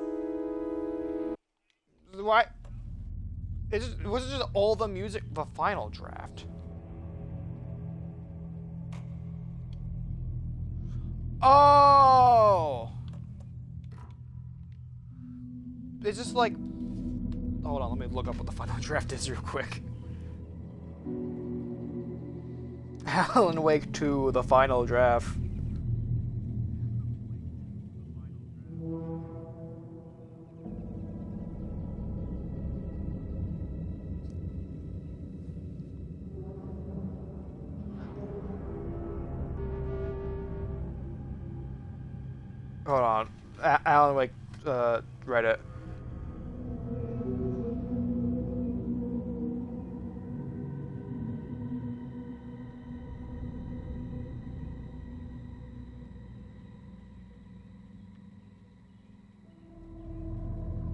Why? Was it just all the music, the final draft? Oh! Is this like... Hold on, let me look up what the final draft is real quick. Alan Wake 2, the final draft. Hold on. Alan Wake, Reddit.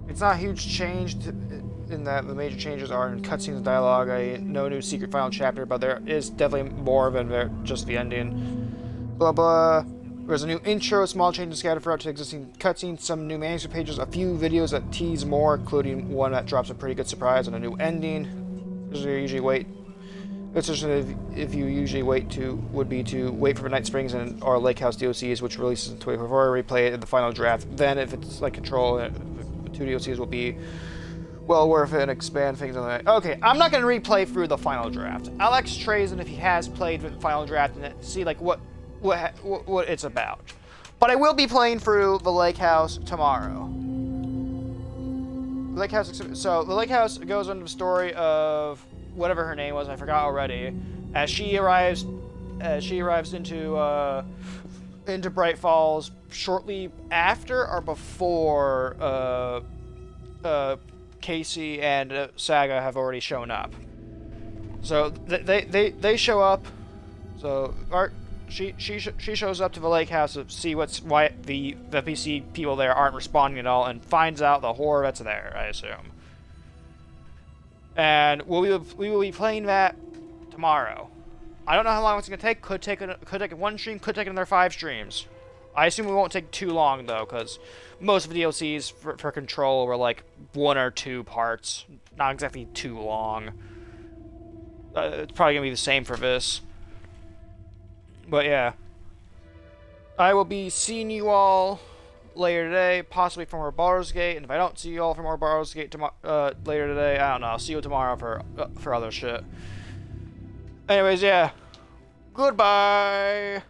It's not a huge change in that the major changes are in cutscenes and dialogue. No new secret final chapter, but there is definitely more than just the ending. Blah blah. There's a new intro, small changes scattered throughout to existing cutscenes, some new manuscript pages, a few videos that tease more, including one that drops a pretty good surprise, and a new ending. If you usually would be to wait for Night Springs and or Lake House DLCs, which releases in 2024, replay it in the final draft. Then, if it's like Control, the two DLCs will be well worth it and expand things on that. Okay, I'm not gonna replay through the final draft. I'll ask Trazen if he has played the final draft and see like what it's about. But I will be playing through the Lake House tomorrow. The Lake House. So the Lake House goes into the story of whatever her name was. I forgot already. As she arrives into Bright Falls shortly after or before Casey and Saga have already shown up. So they show up. So she shows up to the lake house to see why the PC people there aren't responding at all, and finds out the horror that's there, I assume. And we will be playing that tomorrow. I don't know how long it's gonna take. Could take one stream. Could take another 5 streams. I assume we won't take too long though, because most of the DLCs for Control were like 1 or 2 parts, not exactly too long. It's probably gonna be the same for this. But yeah, I will be seeing you all later today, possibly for more Baldur's Gate. And if I don't see you all for more Baldur's Gate later today, I don't know. I'll see you tomorrow for other shit. Anyways, yeah. Goodbye.